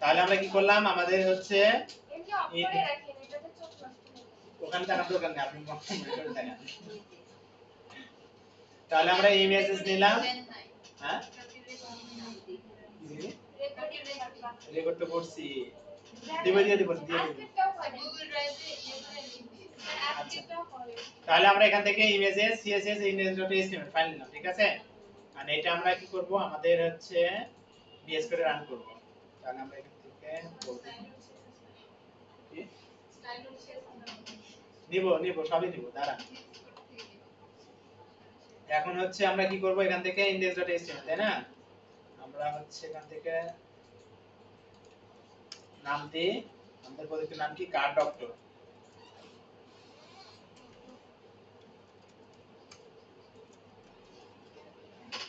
তাহলে আমরা কি করলাম, আমাদের হচ্ছে ওখানে টাকা দরকার নেই, আপনি মনিটরে দেখান। তাহলে আমরা ইমেজেস নিলাম, হ্যাঁ রেকর্ড তো করছি, দিয়ে দিব। তাহলে আমরা এখান থেকে ইমেজেস সিএসএস ইমেজ.html ফাইল নিলাম, ঠিক আছে। আর এটা আমরা কি করব, আমাদের হচ্ছে বিএস করে রান করব। তাহলে আমরা এখান থেকে নিব সবই নিব, দাঁড়ান। এখন হচ্ছে আমরা কি করব, এখান থেকে index.html, তাই না? আমরা হচ্ছে এখান থেকে নাম দিই, আমাদের প্রজেক্টের নাম কি, কার ডক্টর।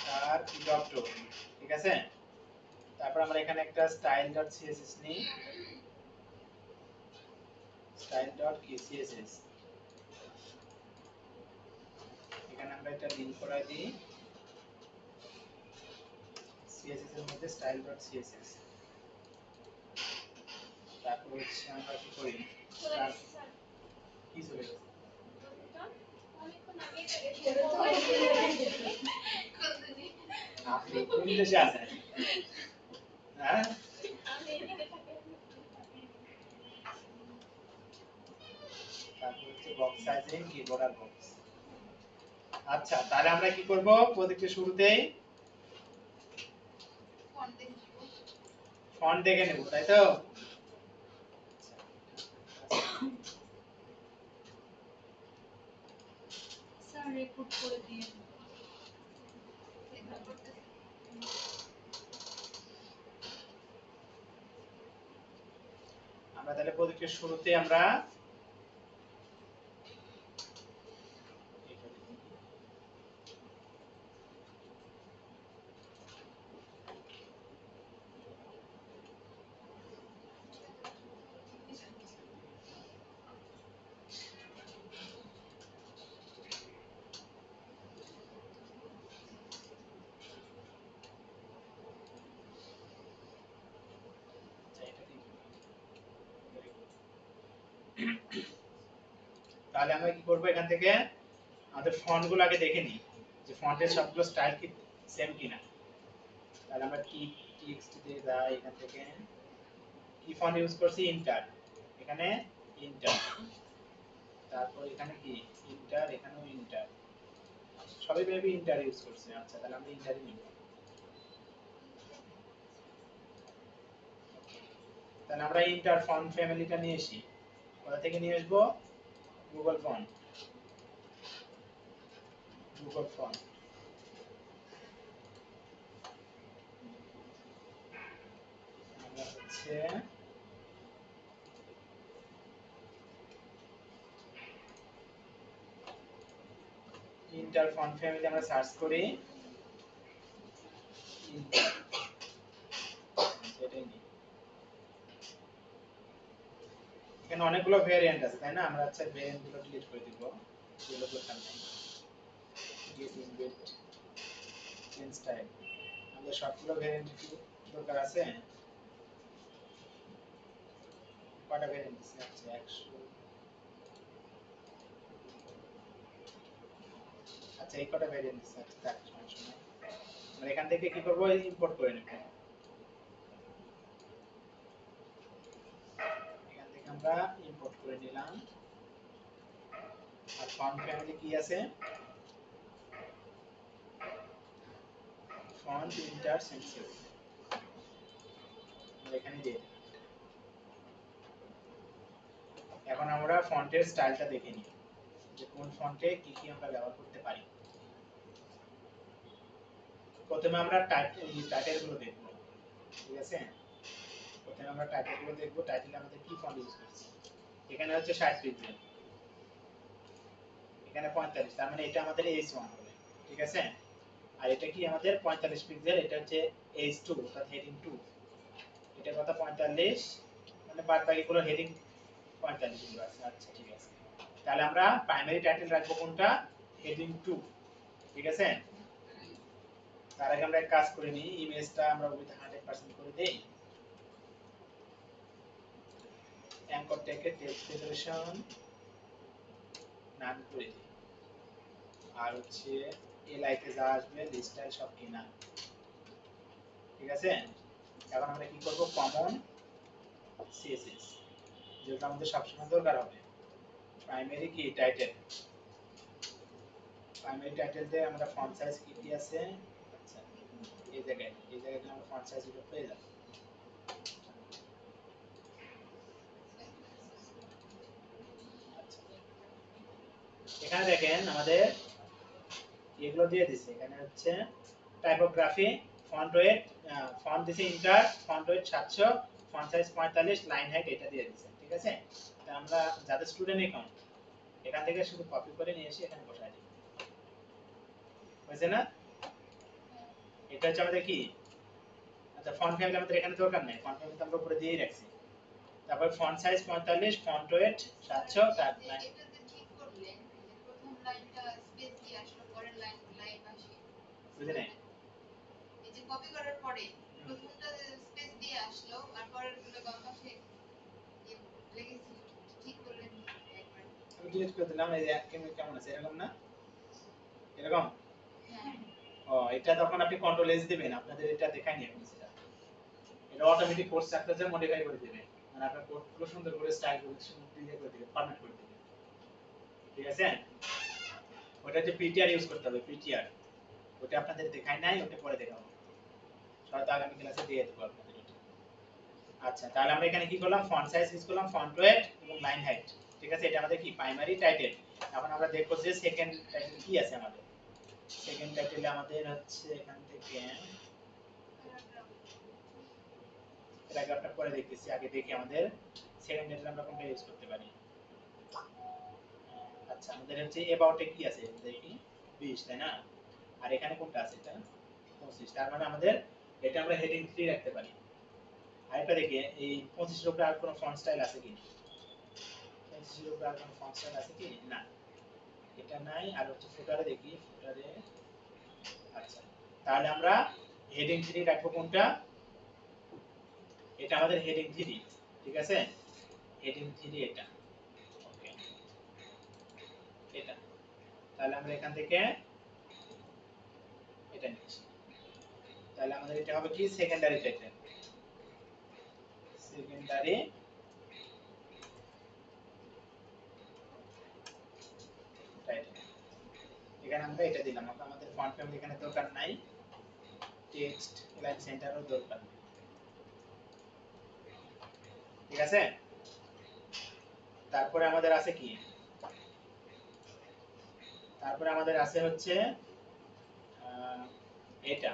কার ডক্টর, ঠিক আছে। তারপর আমরা এখানে একটা style.css নিই, style.css, এখানে আমরা এটা লিংক করাই দিই css এর মধ্যে style.css। তারপর হচ্ছে আমরা কি করি, কি চলে গেছে আপনি কোন দেশে আছেন, হ্যাঁ? তারপর হচ্ছে বক্স সাইজিং, কি বর্ডার বক্স। আচ্ছা, তাহলে আমরা কি করব, প্রজেক্টের শুরুতেই ফন্ট দেখে নেব, তাই তো। স্যার রেকর্ড করে দিন। আমরা তাহলে প্রজেক্টের শুরুতে আমরা তাহলে আমরা কি করব, এখান থেকে আমাদের ফন্ট গুলো আগে দেখে নিই যে ফন্টের সবগুলো স্টাইল কি সেম কিনা। তাহলে আমরা কি টেক্সট দিয়ে যাই, এখান থেকে কি ফন্ট ইউজ করছি, ইন্টার, এখানে ইন্টার। তারপর এখানে কি ইন্টার, এখানেও ইন্টার, সবই মেবি ইন্টার ইউজ করছে। আচ্ছা, তাহলে আমরা ইন্টারই নিব। তাহলে আমরা ইন্টার ফন্ট ফ্যামিলিটা নিয়ে আসি, কোথা থেকে নিয়ে আসবো, গুগল ফন্ট, গুগল ফন্ট। আমরা হচ্ছে ইন্টার ফন্ট ফ্যামিলি আমরা সার্চ করি, সেটাই নিই। এখানে অনেকগুলো ভেরিয়েন্ট আছে, তাই না? আমরা আচ্ছা ভেরিয়েন্ট গুলো ডিলিট করে দিব, এগুলো দরকার নেই। গেট ইনবিল্ট চেঞ্জ টাইপ, আমাদের সবগুলো ভেরিয়েন্ট কি দরকার আছে, কয়টা ভেরিয়েন্ট আছে, আচ্ছা 100। আচ্ছা, এই কটা ভেরিয়েন্ট আছে, আচ্ছা তার সমস্যা নেই। আমরা এখান থেকে কি করব, ইম্পোর্ট করে নেব। এখান থেকে আমরা ইম্পোর্ট করে নিলাম। আর ফন্ট ফ্যামিলি কি আছে, ফন্ট ইন্টার সেন্সর, আমরা এখানে দিয়ে দিই। এখন আমরা ফন্টের স্টাইলটা দেখে নিই যে কোন ফন্টে কি কি আমরা ব্যবহার করতে পারি। প্রথমে আমরা টাইটেল গুলো দেখব, ঠিক আছে। প্রথমে আমরা টাইটেল গুলো দেখব, টাইটেলে আমাদের কি ফন্ট ইউজ করছি। এখানে হচ্ছে 60 পিক্সেল, এখানে 45, তার মানে এটা আমাদের H1 হবে, ঠিক আছে। আর এটা কি আমাদের 45 পিক্সেল, এটা হচ্ছে H2 অর্থাৎ হেডিং 2, এটা কথা 45, মানে বাদ বাকিগুলো হেডিং 45 গুলো আছে। আচ্ছা ঠিক আছে, তাহলে আমরা প্রাইমারি টাইটেল রাখবো কোনটা, হেডিং 2, ঠিক আছে। তার আগে আমরা এক কাজ করে নিই, ইমেজটা আমরা উইথ 100% করে দেই। অ্যাঙ্কর ট্যাগে টেক্সট ডেকোরেশন নাম করে দিই। আর হচ্ছে এলআইতে যা আসবে লিস্টাইল সব কিনা। ঠিক আছে, এখন আমরা কি করব, কমন সিএসএস যেটা আমাদের সবসময় দরকার হবে। প্রাইমারি কি টাইটেল, প্রাইমারি টাইটেল দিয়ে আমরা ফন্ট সাইজ কি আছে, আচ্ছা এই জায়গায় আমরা ফন্ট সাইজ গুলো পেয়ে যাব। আচ্ছা, এখানে দেখেন আমাদের এগুলো দিয়ে দিছে। এখানে হচ্ছে টাইপোগ্রাফি, ফন্ট ওয়েট, ফন্ট দিছে inter, font wait 700, font size 45, line height এটা দিয়ে দিছে। ঠিক আছে, তা আমরা যাদের স্টুডেন্ট অ্যাকাউন্ট এখান থেকে শুধু কপি করে নিয়ে এসে এখানে বসাই দিই। বুঝছেন না? এটা হচ্ছে আমাদের কি, আচ্ছা ফন্ট ফ্যামিলি আমাদের এখানে দরকার নেই, ফন্ট ফ্যামিলি আমরা উপরে দিয়েই রাখছি। তারপর ফন্ট সাইজ 45, ফন্ট ওয়েট 700, তার লাইন এটাতে ঠিক করলেন যে প্রথম লাইনটা স্পেস দিয়ে আসলো, পরের লাইন লাইন আসে। বুঝলেন? এই যে কপি করার পরে প্রথমটা স্পেস দিয়ে আসলো আর পরের গুলো বাম পাশে লেগেছিল, ঠিক করলেন একবার? আমি ডিলিট করে দিলাম। এই যে কেমন আছে এরকম না, এরকম। হ্যাঁ, ও এটা তখন আপনি কন্ট্রোল এস দিবেন, আপনাদের এটা দেখায়নি এখন সেটা। এটা অটোমেটিক কোড স্ট্রাকচার মডিফাই করে দিবে, মানে আপনার কোডগুলো সুন্দর করে স্টাইল করে সুন্দর করে দিবে, ফরম্যাট করে দিবে। ঠিক আছে, ওটা যে পিটিআর ইউজ করতে হবে, পিটিআর ওটা আপনাদের দেখায় নাই, ওটা পরে দেখাবো, হয়তো আগামী ক্লাসে দিয়ে দেবো আপনাদের ওটা। আচ্ছা, তাহলে আমরা এখানে কি করলাম, ফন্ট সাইজ ইউজ করলাম, ফন্ট ওয়েট এবং লাইন হাইট। ঠিক আছে, এটা আমাদের কি প্রাইমারি টাইটেল। এখন আমরা দেখব যে সেকেন্ড টাইটেল কি আছে আমাদের। সেকেন্ড টাইটেলে আমাদের হচ্ছে এখান থেকে প্যারাগ্রাফটা পরে দেখতেছি, আগে দেখি আমাদের সেকেন্ড টাইটেল আমরা কোনটা ইউজ করতে পারি। আচ্ছা, আমাদের হচ্ছে এবাউটে কি আছে দেখি, 20 তাই না, আর এখানে কোনটা আছে, এটা 25, তার মানে আমাদের এটা আমরা হেডিং 3 রাখতে পারি। আরেকটা দেখি এই 25 এর উপরে আর কোনো ফন্ট স্টাইল আছে কি, 25 এর উপরে আর কোনো ফন্ট স্টাইল আছে কি, না এটা নাই। আর হচ্ছে ফুটারে দেখি, ফুটারে আচ্ছা, তাহলে আমরা হেডিং 3 রাখবো কোনটা, এটা আমাদের হেডিং 3। ঠিক আছে, হেডিং 3 এটা, ওকে এটা, তাহলে আমরা এখান থেকে এটা নিচ্ছি। তাহলে আমাদের এটা হবে কি, সেকেন্ডারি টাইটেল, সেকেন্ডারি টাইটেল। এখানে আমরা এটা দিলাম, আমাদের ফন্ট ফ্যামিলি এখানে দরকার নাই, টেক্সট লাইন সেন্টারও দরকার নেই। ঠিক আছে, তারপরে আমাদের আছে কি, তারপরে আমাদের আছে হচ্ছে এটা,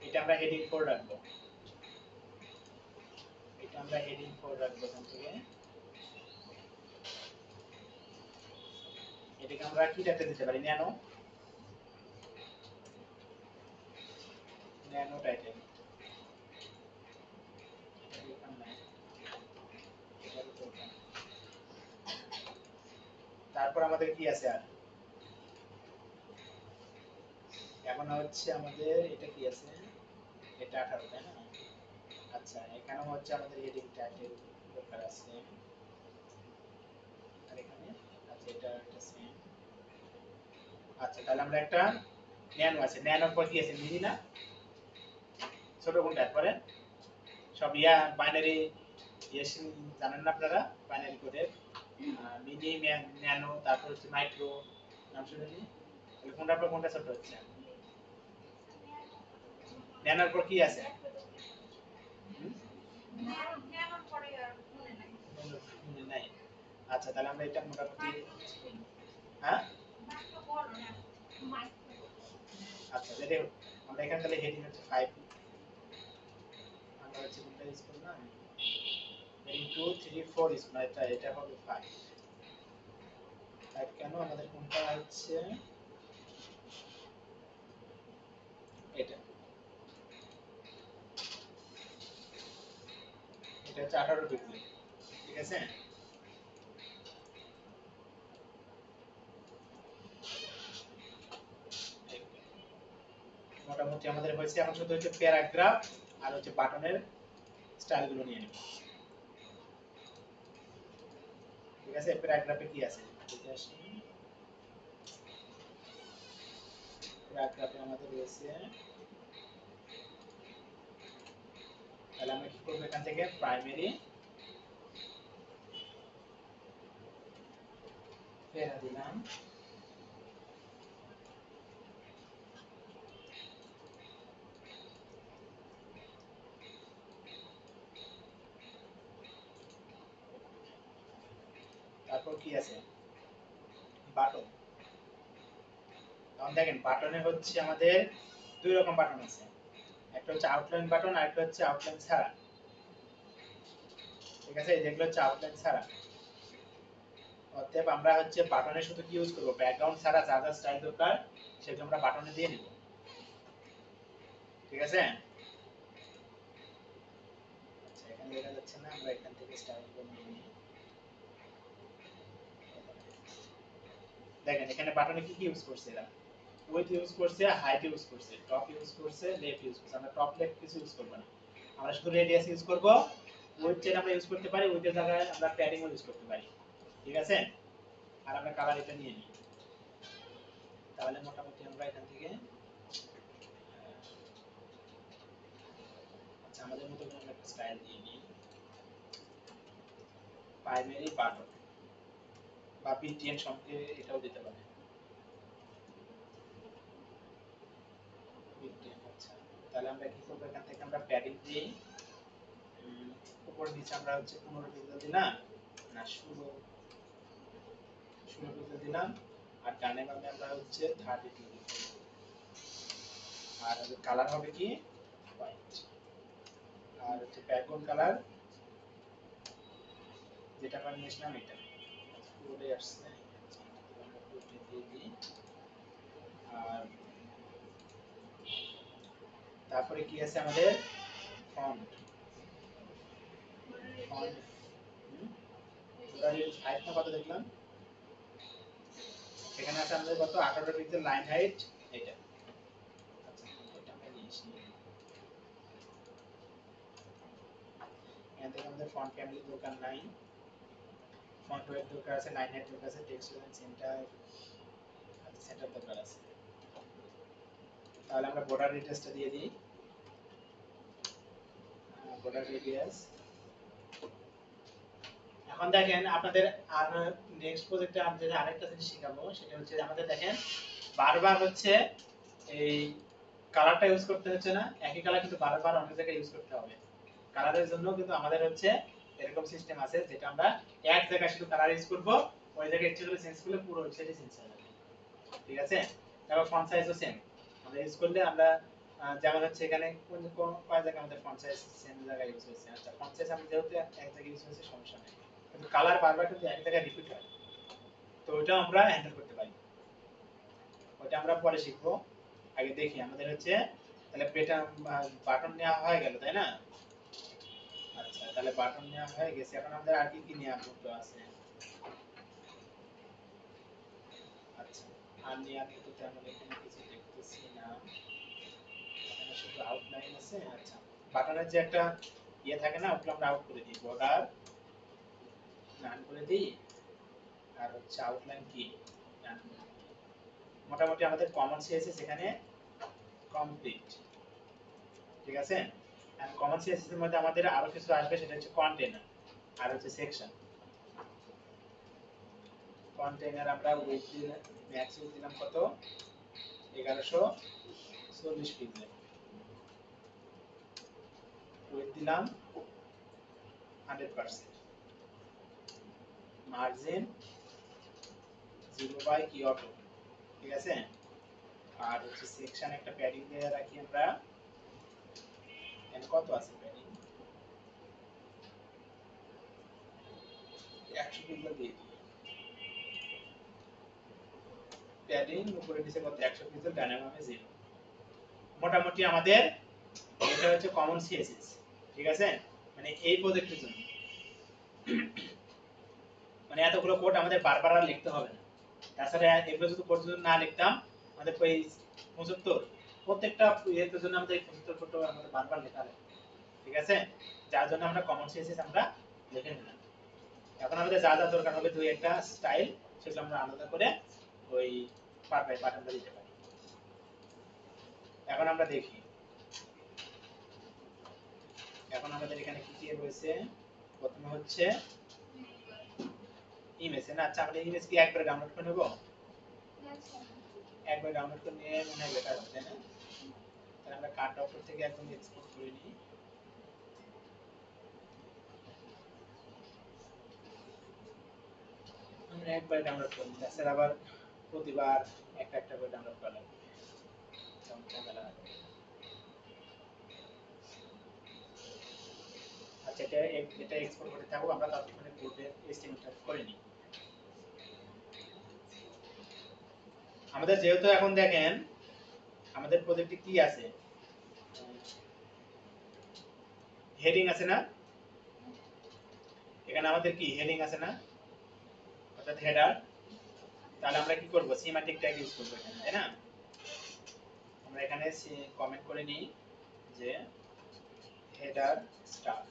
এটা আমরা হেডিং 4 রাখবো, এটা আমরা হেডিং 4 রাখবো এখান থেকে। এটাকে আমরা কি টাইটেল দিতে পারি, ন্যানো, ন্যানো টাইটেল। এটা দরকার নাই, এটারও দরকার নাই। তারপর আমাদের কি আছে আর, এখন হচ্ছে আমাদের এটা কি আছে, এটা 18 তাই না। আচ্ছা, এখানেও হচ্ছে আমাদের হেডিং টাইটেল দরকার আছে, আর এখানে আচ্ছা এটা একটা সেম। আচ্ছা, তাহলে আমরা একটা ন্যানো আছে, ন্যানোর পর কি আছে, মিনি না, ছোট কোনটা পরে সব ইয়া বাইনারি ইয়েস, জানেন না আপনারা বাইনারি কোডের, মিনি, ন্যানো, তারপর হচ্ছে মাইক্রো, নাম শুনেনি, তাহলে কোনটার পর কোনটা ছোট হচ্ছে, ন্যানোর পর কি আছে, হুম? মনে নাই। আচ্ছা, তাহলে আমরা এটা মোটামুটি, হ্যাঁ আচ্ছা যেটা হোক, আমরা এখানে তাহলে হেডিং হচ্ছে 5, আমরা হচ্ছে কোনটা ইউজ করলাম, হেডিং 2 3 4 ইউজ করলাম, এটা হবে 5। 5 কেন, আমাদের কোনটা হচ্ছে এটা, এটা হচ্ছে 18 পিক্সেল। ঠিক আছে, মোটামুটি আমাদের হয়েছে। এখন শুধু হচ্ছে প্যারাগ্রাফ আর হচ্ছে বাটনের স্টাইলগুলো নিয়ে নেব। ঠিক আছে, প্যারাগ্রাফে কি আছে দেখে আসি। প্যারাগ্রাফে আমাদের রয়েছে, তাহলে আমরা কি করব, এখান থেকে প্রাইমারি প্যারা দিলাম, তারপর কি আছে বাটন। এখন দেখেন বাটনে হচ্ছে আমাদের দুই রকম বাটন আছে, একটা হচ্ছে আউটলাইন বাটন আর একটা হচ্ছে আউটলাইন ছাড়া। ঠিক আছে, যেগুলো হচ্ছে আউটলাইন ছাড়া, অতএব আমরা হচ্ছে বাটনে শুধু কি ইউজ করব, ব্যাকগ্রাউন্ড ছাড়া যা যা স্টাইল দরকার সেগুলো আমরা বাটনে দিয়ে নিব। ঠিক আছে, আচ্ছা এখানে দেখা যাচ্ছে না, আমরা এখান থেকে স্টাইল করে নিয়ে নিই। দেখেন এখানে বাটনে কি কি ইউজ করছে এরা, উইডথ ইউজ করছে, হাইট ইউজ করছে, টপ ইউজ করছে, লেফট ইউজ করছে। আমরা টপ লেফট কিছু ইউজ করব না, আমরা শুধু রেডিয়াস ইউজ করব। উইডথ চেন আমরা ইউজ করতে পারি, উইডথের জায়গায় আমরা প্যাডিং ইউজ করতে পারি। ঠিক আছে, আর আমরা কালার এটা নিয়ে নিই। তাহলে মোটামুটি আমরা এখান থেকে আচ্ছা আমাদের মতো করে আমরা একটা স্টাইল দিয়ে নিই। প্রাইমারি বাটন বা বিটিএন সঙ্গে এটাও দিতে পারে, বিটিএন। আচ্ছা তাহলে আমরা কি করব, এখান থেকে আমরা প্যাডিং দিয়ে উপর নিচে আমরা হচ্ছে 15 পিক্সেল দিলাম না 16 পিক্সেল দিলাম, আর ডানে বামে আমরা হচ্ছে 32 দিলাম। আর কালার হবে কি হোয়াইট, আর হচ্ছে ব্যাকগ্রাউন্ড কালার যেটা আমরা নিয়েছিলাম এটা পুরোটাই আসছে, আমরা পুরোটাই দিয়ে দিই। আর তারপরে কি আছে আমাদের ফন্ট, ফন্ট হাইট না কত দেখলাম, এখানে আছে আমাদের কত 18 পিক্সেল লাইন হাইট এটা। আচ্ছা এটা আমরা নিয়েছি, এখান থেকে আমাদের ফন্ট ফ্যামিলি দরকার নাই, ফন্ট ওয়েট দরকার আছে, লাইন হাইট দরকার আছে, টেক্সট সেন্টার সেন্টার দরকার আছে। তাহলে আমরা বর্ডার রেডিয়াসটা দিয়ে দিই, বর্ডার রেডিয়াস। এখন দেখেন আপনাদের আর নেক্সট প্রজেক্টে আমি যেটা আরেকটা জিনিস শেখাবো সেটা হচ্ছে আমাদের দেখেন বারবার হচ্ছে এই কালারটা ইউজ করতে হচ্ছে না, একই কালার কিন্তু বারবার অনেক জায়গায় ইউজ করতে হবে। কালারের জন্য কিন্তু আমাদের হচ্ছে এরকম সিস্টেম আছে যেটা আমরা এক জায়গায় শুধু কালার ইউজ করব, ওই জায়গায় ইচ্ছে করে চেঞ্জ করলে পুরো ওয়েবসাইটে চেঞ্জ হয়ে যাবে। ঠিক আছে, তারপর ফন্ট সাইজও সেম আমরা ইউজ করলে আমরা যেমন হচ্ছে এখানে কোন কয় জায়গায় আমাদের ফন্ট সাইজ সেম জায়গায় ইউজ হয়েছে। আচ্ছা ফন্ট সাইজ আমি যেহেতু এক জায়গায় ইউজ হয়েছে সমস্যা নেই, কিন্তু কালার বারবার কিন্তু এক জায়গায় রিপিট হয়, তো ওটা আমরা হ্যান্ডেল করতে পারি, ওটা আমরা পরে শিখবো। আগে দেখি আমাদের হচ্ছে তাহলে বাটন নেওয়া হয়ে গেল তাই না। আচ্ছা তাহলে বাটন নেওয়া হয়ে গেছে, এখন আমাদের আর কি কি নেওয়া করতে আছে। আচ্ছা আর নেওয়ার মতো তেমন এখানে কিছু দেখতেছি না, এখানে শুধু আউটলাইন আছে। আচ্ছা বাটনের যে একটা ইয়ে থাকে না, ওগুলো আমরা আউট করে দিই, বর্ডার রান করে দিই, আর হচ্ছে আউটলাইন কি রান করে দিই। মোটামুটি আমাদের কমন সিএসএস এখানে কমপ্লিট। ঠিক আছে, আর কমন সিএসএস এর মধ্যে আমাদের আরো কিছু আসবে, সেটা হচ্ছে কন্টেইনার আর হচ্ছে সেকশন। কন্টেইনার আমরা উইথ দিলাম, ম্যাক্স উইথ দিলাম কত 1140 পিক্সেল, উইথ দিলাম 100%, মার্জিন 0 বাই কি অটো। ঠিক আছে, আর হচ্ছে সেকশন একটা প্যাডিং দিয়ে রাখি আমরা, এখানে কত আছে প্যাডিং 100 পিক্সেল দিয়ে দিই, প্যাডিং উপরে নিচে কত 100 পিক্সেল, ডায়নামামে 0। মোটামুটি আমাদের এটা হচ্ছে কমন সিএসএস। ঠিক আছে, মানে এই প্রজেক্টের জন্য মানে এতগুলো কোড আমাদের বারবার আর লিখতে হবে না। তাছাড়া এগুলো যদি কোড যদি না লিখতাম আমাদের ওই 75 প্রত্যেকটা ইয়ের জন্য আমাদের 75 কোড আমাদের বারবার লেখা লাগবে। ঠিক আছে, যার জন্য আমরা কমন সিএসএস আমরা লিখে নিলাম। এখন আমাদের যা যা দরকার হবে দুই একটা স্টাইল, সেগুলো আমরা আলাদা করে ওই পার্ট বাই পার্ট আমরা দিতে পারি। এখন আমরা দেখি, এখন আমাদের এখানে কি কি রয়েছে। প্রথমে হচ্ছে ইমেজ না, আচ্ছা আমরা ইমেজ কি একবার ডাউনলোড করে নেব? একবার ডাউনলোড করে নিয়ে মনে হয় বেটার হবে, তাই না? তাহলে আমরা কাট ডক্টর থেকে একদম এক্সপোর্ট করে নিই। আমরা একবার ডাউনলোড করে নিই, তাছাড়া আবার প্রতিবার একটা একটা করে ডাউনলোড করা লাগবে, তখন ঝামেলা হবে। আচ্ছা এটা এক্সপোর্ট করতে থাকবো, আমরা ততক্ষণে কোডের এস্টিমেটটা করে নিই। আমাদের যেহেতু এখন দেখেন আমাদের প্রজেক্টে কি আছে, হেডিং আছে না, এখানে আমাদের কি হেডিং আছে না, অর্থাৎ হেডার। তাহলে আমরা কি করব, সিম্যাটিক ট্যাগ ইউজ করব এখানে, তাই না? আমরা এখানে কমেন্ট করে নিই যে হেডার স্টার্ট,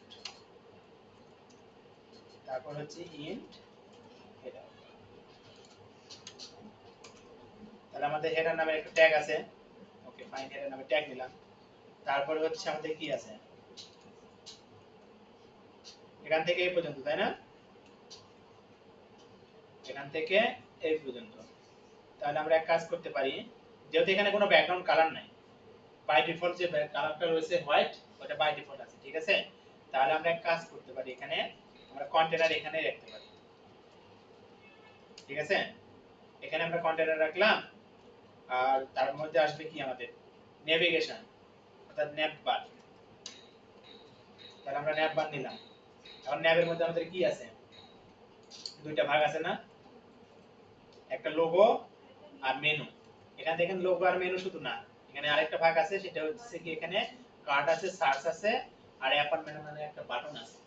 তারপর হচ্ছে ইন্ট হেডার। তাহলে আমাদের হেডার নামে একটা ট্যাগ আছে, ওকে ফাইন, হেডার নামে ট্যাগ নিলাম। তারপরে হচ্ছে আমাদের কি আছে, এখান থেকে এই পর্যন্ত, তাই না? এখান থেকে এই পর্যন্ত। তাহলে আমরা এক কাজ করতে পারি, যেহেতু এখানে কোনো ব্যাকগ্রাউন্ড কালার নাই, বাই ডিফল্ট যে কালারটা রয়েছে হোয়াইট, ওটা বাই ডিফল্ট আছে, ঠিক আছে? তাহলে আমরা এক কাজ করতে পারি, এখানে আমরা কন্টেনার এখানে রাখতে পারি, ঠিক আছে? এখানে আমরা কন্টেনার রাখলাম, আর তার মধ্যে আসবে কি আমাদের নেভিগেশন, অর্থাৎ ন্যাভ বার। তাহলে আমরা ন্যাভ বার নিলাম। এখন ন্যাভের মধ্যে আমাদের কি আছে, দুইটা ভাগ আছে না, একটা লোগো আর মেনু। এখানে দেখেন লোগো আর মেনু শুধু না, এখানে আরেকটা ভাগ আছে, সেটা হচ্ছে কি এখানে কার্ড আছে, সার্চ আছে, আর অ্যাপয়েন্টমেন্ট মানে একটা বাটন আছে,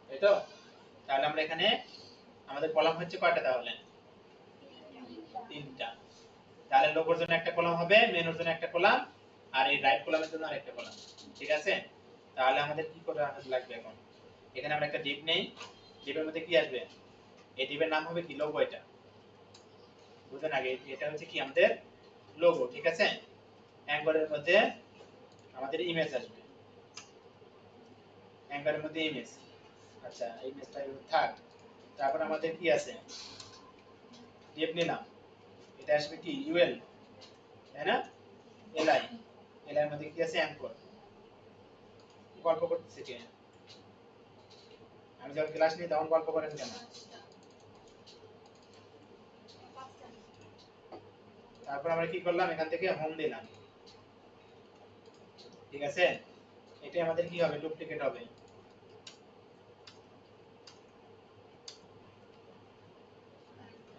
তাই তো? তাহলে আমরা এখানে আমাদের কলাম হচ্ছে কয়টা তাহলে, তিনটা। তাহলে লোগোর জন্য একটা কলাম হবে, মেনুর জন্য একটা কলাম, আর এই রাইট কলামের জন্য আরেকটা কলাম, ঠিক আছে? তাহলে আমাদের কি করে লাগবে এখন, এখানে আমরা একটা ডিভ নেই, ডিভের মধ্যে কি আসবে, এই ডিভের নাম হবে কি লোগো। এটা বুঝেন আগে, এটা হচ্ছে কি আমাদের লোগো, ঠিক আছে? অ্যাঙ্গলের মধ্যে আমাদের ইমেজ আসবে, অ্যাঙ্গলের মধ্যে ইমেজ, আচ্ছা ইমেজটা থাক। তারপর আমাদের কি আছে, ডিভ নিলাম, এটা আসবে কি ইউএল, তাই না? এলআই, এলআই এর মধ্যে কি আছে, অ্যাঙ্কর। গল্প করতেছে কে, আমি যখন ক্লাস নিই তখন গল্প করেন কেন? তারপর আমরা কি করলাম, এখান থেকে হোম দিলাম, ঠিক আছে? এটা আমাদের কি হবে, ডুপ্লিকেট হবে।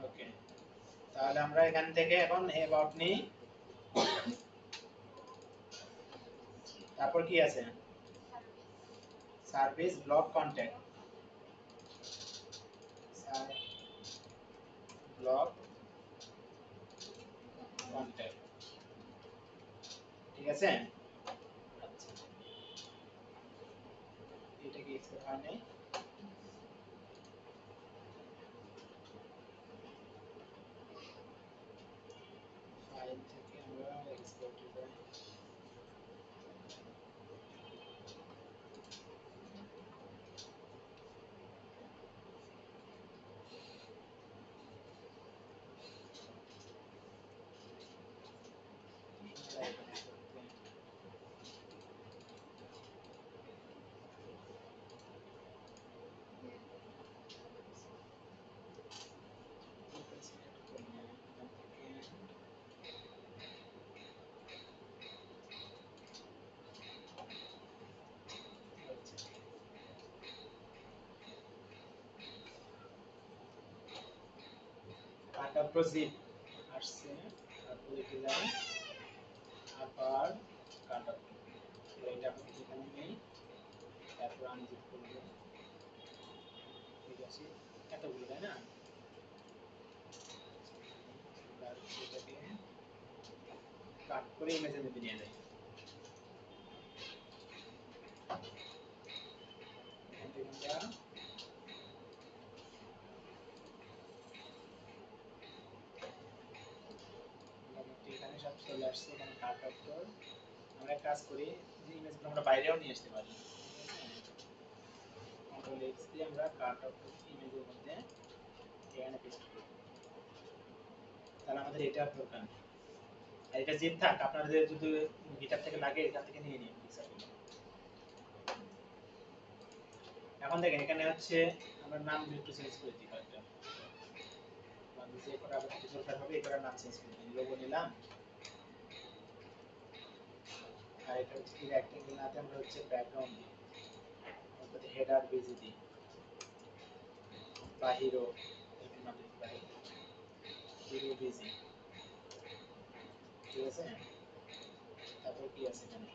ওকে, তাহলে আমরা এখান থেকে এখন অ্যাবাউট নিই, তারপর কি আছে, service block contact, block contact, ঠিক আছে? আচ্ছা এটা কি এক্সপোর্ট হয় নাই, ফাইল থেকে আমরা এক্সপোর্ট যাই, কাটা প্রসিড আসছে, তারপর এটা যাই আবার কাটা, এটা আপনি এখানে নেই, তারপর আনজিপ করব, ঠিক আছে? এতগুলো তাই না, তারপর এটাকে কাট করে ইমেজের মধ্যে নিয়ে যাই, এখান থেকে আমরা কাজ করি যে ইমেজগুলো আমরা বাইরেও নিয়ে আসতে পারি। কন্ট্রোল এক্স দিয়ে আমরা কাট অফ ইমেজের মধ্যে এখানে পেস্ট করি। তাহলে আমাদের এটা আর দরকার নেই। আর এটা জিপ থাক, আপনাদের যদি গিটার থেকে লাগে এখান থেকে নিয়ে নিন পিকচারগুলো। এখন দেখেন এখানে হচ্ছে আমরা নাম একটু চেঞ্জ করে দিই কয়েকটা, মানে যে করে আবার কিছু দরকার হবে এই করে নাম চেঞ্জ করে দিই। লোগো নিলাম, আর এটা হচ্ছে কি রেক্টেঙ্গেল নাতে আমরা হচ্ছে ব্যাকগ্রাউন্ড দিই, তারপরে হেডার বেজি দিই বা হিরো এরকম নাম দিতে পারি, হিরো বেজি। ঠিক আছে, তারপর কি আছে এখানে,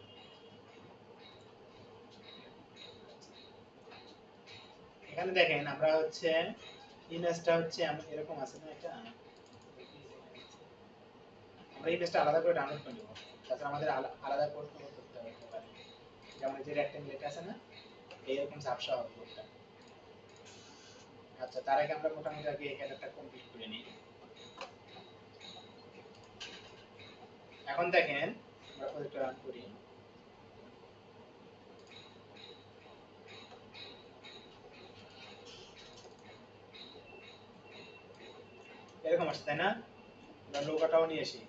এখানে দেখেন আমরা হচ্ছে ইমেজটা হচ্ছে এরকম আছে না, এটা আমরা ইমেজটা আলাদা করে ডাউনলোড করে নেব, তাছাড়া আমাদের আলাদা কোড করতে হতে পারে। যেমন এই যে রেক্টেঙ্গেল এটা আছে না, এইরকম ঝাপসা হবে কোডটা। আচ্ছা, তার আগে আমরা মোটামুটি আগে এই হেডারটা কমপ্লিট করে নিই। এখন দেখেন আমরা প্রজেক্টটা রান করি, এরকম আসছে তাই না? আমরা লোগোটাও নিয়ে আসি,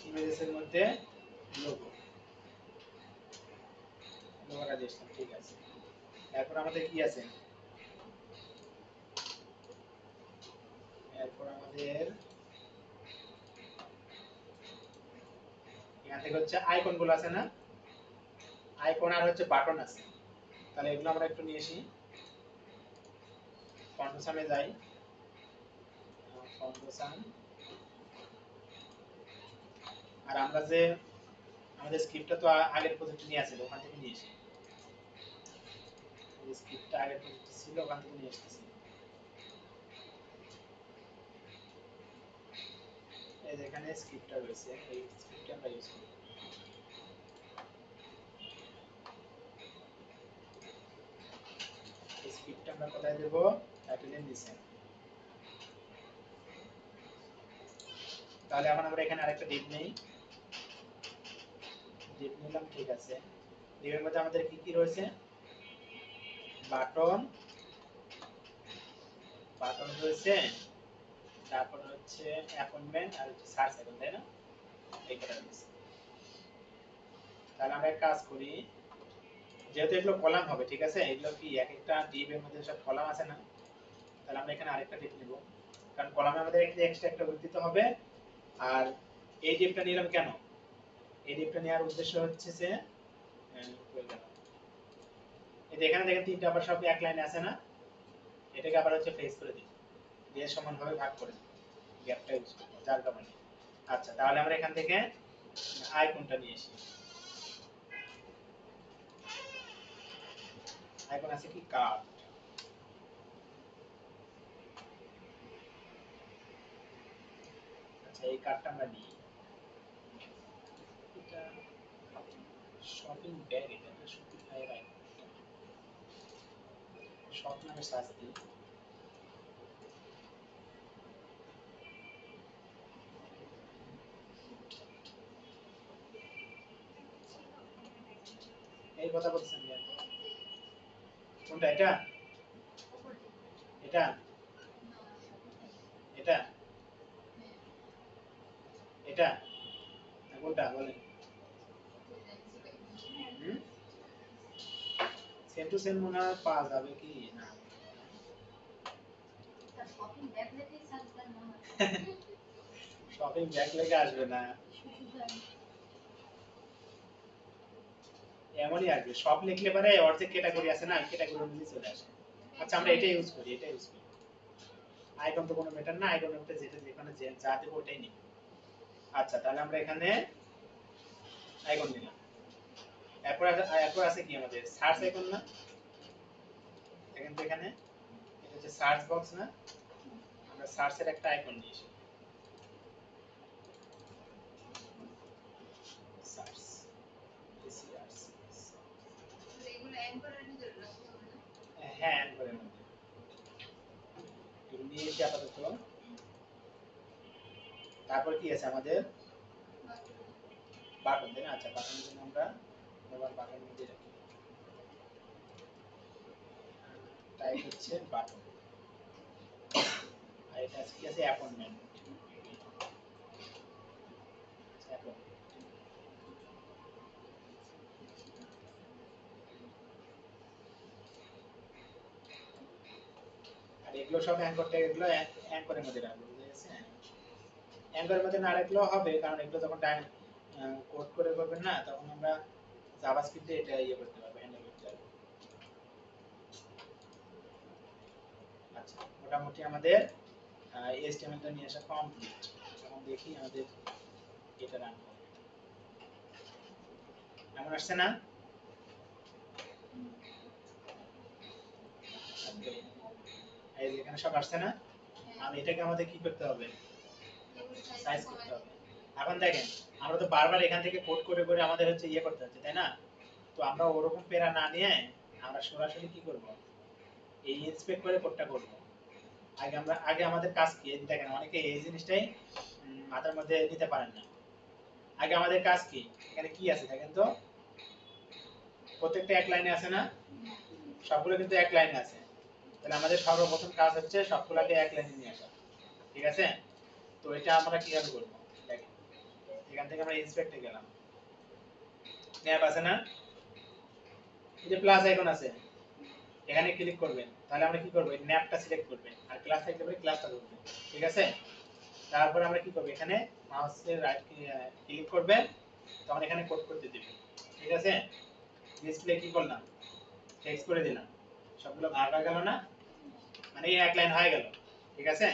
ইমেজেসের মধ্যে লোগো, লোগোটা দিয়েছিলাম, ঠিক আছে। এরপর আমাদের কি আছে, এরপর আমাদের এখান থেকে হচ্ছে আইকন গুলো আছে না, আইকন আর হচ্ছে বাটন আছে, তাহলে এগুলো আমরা একটু নিয়ে আসি। ফন্টসামে যাই, ফন্টসাম, আর আমরা যে আমাদের স্ক্রিপ্টটা তো আগের প্রজেক্টে নিয়ে আসলে ওখান থেকে নিয়ে আসি, এই স্ক্রিপ্টটা আগের প্রজেক্টে ছিল ওখান থেকে নিয়ে আসতেছি। এই যে এখানে স্ক্রিপ্টটা রয়েছে, এই স্ক্রিপ্টটা আমরা ইউজ করি। এই স্ক্রিপ্টটা আমরা কোথায় দেব, টাইটেলের নিচে। তাহলে এখন আমরা এখানে আরেকটা ডিপ নেই, ডিপ নিলাম, ঠিক আছে। ডিপের মধ্যে আমাদের কি কি রয়েছে, বাটন, বাটন রয়েছে, তারপর হচ্ছে অ্যাপয়েন্টমেন্ট আর হচ্ছে সার্চ আইকন, তাই না? এই কটা রয়েছে। তাহলে আমরা এক কাজ করি, যেহেতু এগুলো কলাম হবে, ঠিক আছে, এগুলো কি এক একটা ডিপের মধ্যে সব কলাম আছে না, তাহলে আমরা এখানে আরেকটা ডিপ নিব, কারণ কলামে আমাদের এক্সট্রা একটা উদ্ধৃত হবে। আর এই ডিপটা নিলাম কেন, এই ডিপটা নেওয়ার উদ্দেশ্য হচ্ছে যে এই এখানে দেখেন তিনটা আবার সব এক লাইনে আছে না, এটাকে আবার হচ্ছে ফেস করে দিই, দিয়ে সমানভাবে ভাগ করে দিই, গ্যাপটা ইউজ করব যার কারণে। আচ্ছা, তাহলে আমরা এখান থেকে আইকনটা নিয়ে আসি, আইকন আছে কি কার্ড, আচ্ছা এই কার্ডটা আমরা নিই, এটা শপিং ব্যাগ, এটা না শপিফাই এর আইকন, শপ নামে সার্চ দিই, এই কথা বলছেন কেন? কোনটা, এটা এটা এটা এটা না কোনটা বলেন? সেম টু সেম মনে হয় পাওয়া যাবে কি না, শপিং ব্যাগ লেগে আসবে না, এমনই আসবে, শপ লিখলে পরে ওর যে ক্যাটাগরি আছে না, ক্যাটাগরি অনুযায়ী চলে আসে। আচ্ছা আমরা এটা ইউজ করি, এটা ইউজ করি, আইকন তো কোনো ম্যাটার না, আইকনের মধ্যে যেটা যেখানে যা দেবো ওটাই নিব। আচ্ছা, তাহলে আমরা এখানে আইকন নিলাম, এরপর আছে কি আমাদের সার্চ আইকন না, দেখেন তো এখানে এটা হচ্ছে সার্চ বক্স না, আমরা সার্চের একটা আইকন নিয়েছি, সার্চ এসিআরসি, এগুলো অ্যাঙ্করের ভিতরে রাখতে হবে না? হ্যাঁ অ্যাঙ্করের মধ্যে এগুলো নিয়েছি আপাতত। তারপর কি আছে আমাদের বাটন, তাই না? আচ্ছা, বাটনের জন্য আমরা মোবাইল বাটন মধ্যে রাখি, টাইপ হচ্ছে বাটন। আর এটা কি আছে অ্যাপয়েন্টমেন্ট, আর এগুলো সব অ্যাঙ্কর ট্যাগ, এগুলো অ্যাঙ্করের মধ্যে রাখবো, বুঝে গেছে? অ্যাঙ্করের মধ্যে না রাখলেও হবে, কারণ এগুলো যখন কোড করে করবেন না, তখন আমরা জাভাস্ক্রিপ্টে এটা ইয়ে করতে পারবো, হ্যান্ডেল করতে পারবো। আচ্ছা, মোটামুটি আমাদের HTML টা নিয়ে আসা কমপ্লিট। এখন দেখি আমাদের এটা রান করে এমন আসছে না? এই যে এখানে সব আসছে না? আর এটাকে আমাদের কি করতে হবে? সাইজ করতে হবে। এখন দেখেন, আমরা তো বারবার এখান থেকে কোড করে করে আমাদের হচ্ছে ইয়ে করতে হচ্ছে, তাই না? তো আমরা ওরকম প্যারা না নিয়ে আমরা সরাসরি কি করব, এই ইন্সপেক্ট করে কোডটা করব। আগে আমাদের কাজ কি, এই দেখেন অনেকে এই জিনিসটাই মাথার মধ্যে নিতে পারেন না। আগে আমাদের কাজ কি, এখানে কি আছে দেখেন তো, প্রত্যেকটা এক লাইনে আছে না? সবগুলো কিন্তু এক লাইনে আছে। তাহলে আমাদের সর্বপ্রথম কাজ হচ্ছে সবগুলোকে এক লাইনে নিয়ে আসা, ঠিক আছে? তো এটা আমরা কিভাবে করব, দেখেন এখান থেকে আমরা ইন্সপেক্টে গেলাম, ট্যাব আছে না, এই যে প্লাস আইকন আছে, এখানে ক্লিক করবেন। তাহলে আমরা কি করব, এই ন্যাপটা সিলেক্ট করবেন, আর ক্লাস থাকলে পরে ক্লাসটা করবেন, ঠিক আছে? তারপর আমরা কি করব, এখানে মাউসের রাইট ক্লিক করবেন, তখন এখানে কোড করতে দিবেন, ঠিক আছে? ডিসপ্লে কি করলাম, টেক্সট করে দিলাম, সবগুলো ভাগ হয়ে গেল না, মানে এই এক লাইন হয়ে গেল, ঠিক আছে?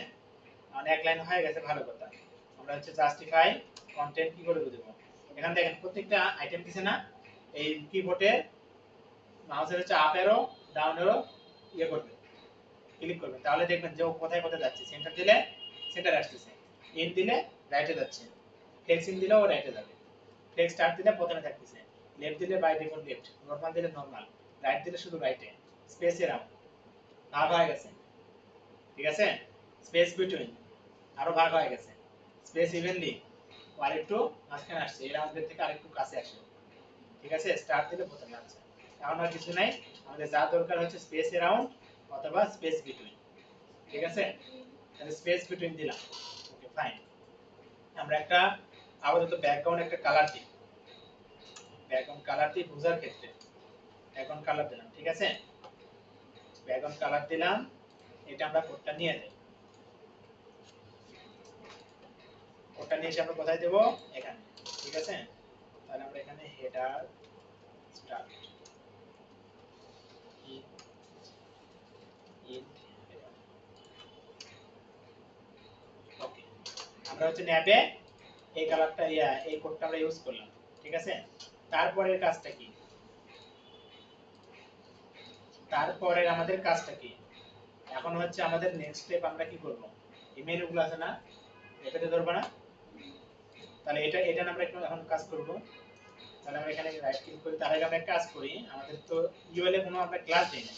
মানে এক লাইন হয়ে গেছে, ভালো কথা। আমরা হচ্ছে জাস্টিফাই কন্টেন্ট কি করে দেব, এখানে দেখেন প্রত্যেকটা আইটেম দিছে না, এই কিবোর্ডে মাউসের হচ্ছে আপ অ্যারো ডাউন অ্যারো ইয়ে করবে, ক্লিক করবেন, তাহলে দেখবেন যে ও কোথায় কোথায় যাচ্ছে। সেন্টার দিলে সেন্টার আসতেছে, ইন দিলে রাইটে যাচ্ছে, ফ্লেক্স ইন দিলে ও রাইটে যাবে, ফ্লেক্স স্টার্ট দিলে প্রথমে থাকতেছে, লেফট দিলে বাই ডিফল্ট লেফট, নরমাল দিলে নরমাল, রাইট দিলে শুধু রাইটে, স্পেস এরাম ভাগ হয়ে গেছে, ঠিক আছে? স্পেস বিটুইন আরো ভাগ হয়ে গেছে, স্পেস ইভেনলি আর একটু মাঝখানে আসছে, এর আমাদের থেকে আরেকটু কাছে আসে, ঠিক আছে? স্টার্ট দিলে প্রথমে আসছে। এখন আর কিছু নাই, আমাদের যা দরকার হচ্ছে স্পেস অ্যারাউন্ড অথবা স্পেস বিটুইন, ঠিক আছে? তাহলে স্পেস বিটুইন দিলাম, ওকে ফাইন। আমরা একটা আপাতত ব্যাকগ্রাউন্ড একটা কালার দিই, ব্যাকগ্রাউন্ড কালার দিই বোঝার ক্ষেত্রে, ব্যাকগ্রাউন্ড কালার দিলাম, ঠিক আছে? ব্যাকগ্রাউন্ড কালার দিলাম, এটা আমরা কোডটা নিয়ে যাই, কোডটা নিয়ে এসে আমরা কোথায় দেব, এখানে, ঠিক আছে? তাহলে আমরা এখানে হেডার স্টার্ট ওকে, আমরা হচ্ছে ন্যাবে এই কালারটা এই কোডটা আমরা ইউজ করলাম, ঠিক আছে? তারপরের কাজটা কি, তারপরের আমাদের কাজটা কি, এখন হচ্ছে আমাদের নেক্সট স্টেপ, আমরা কি করব, এই মেনুগুলো আছে না, এটাতে ধরবো না, তাহলে এটা আমরা একটু এখন কাজ করব। তাহলে আমরা এখানে রাইট ক্লিক করি, তার আগে আমরা একটা কাজ করি, আমাদের তো ইউএল এ কোনো আমরা ক্লাস দেই না,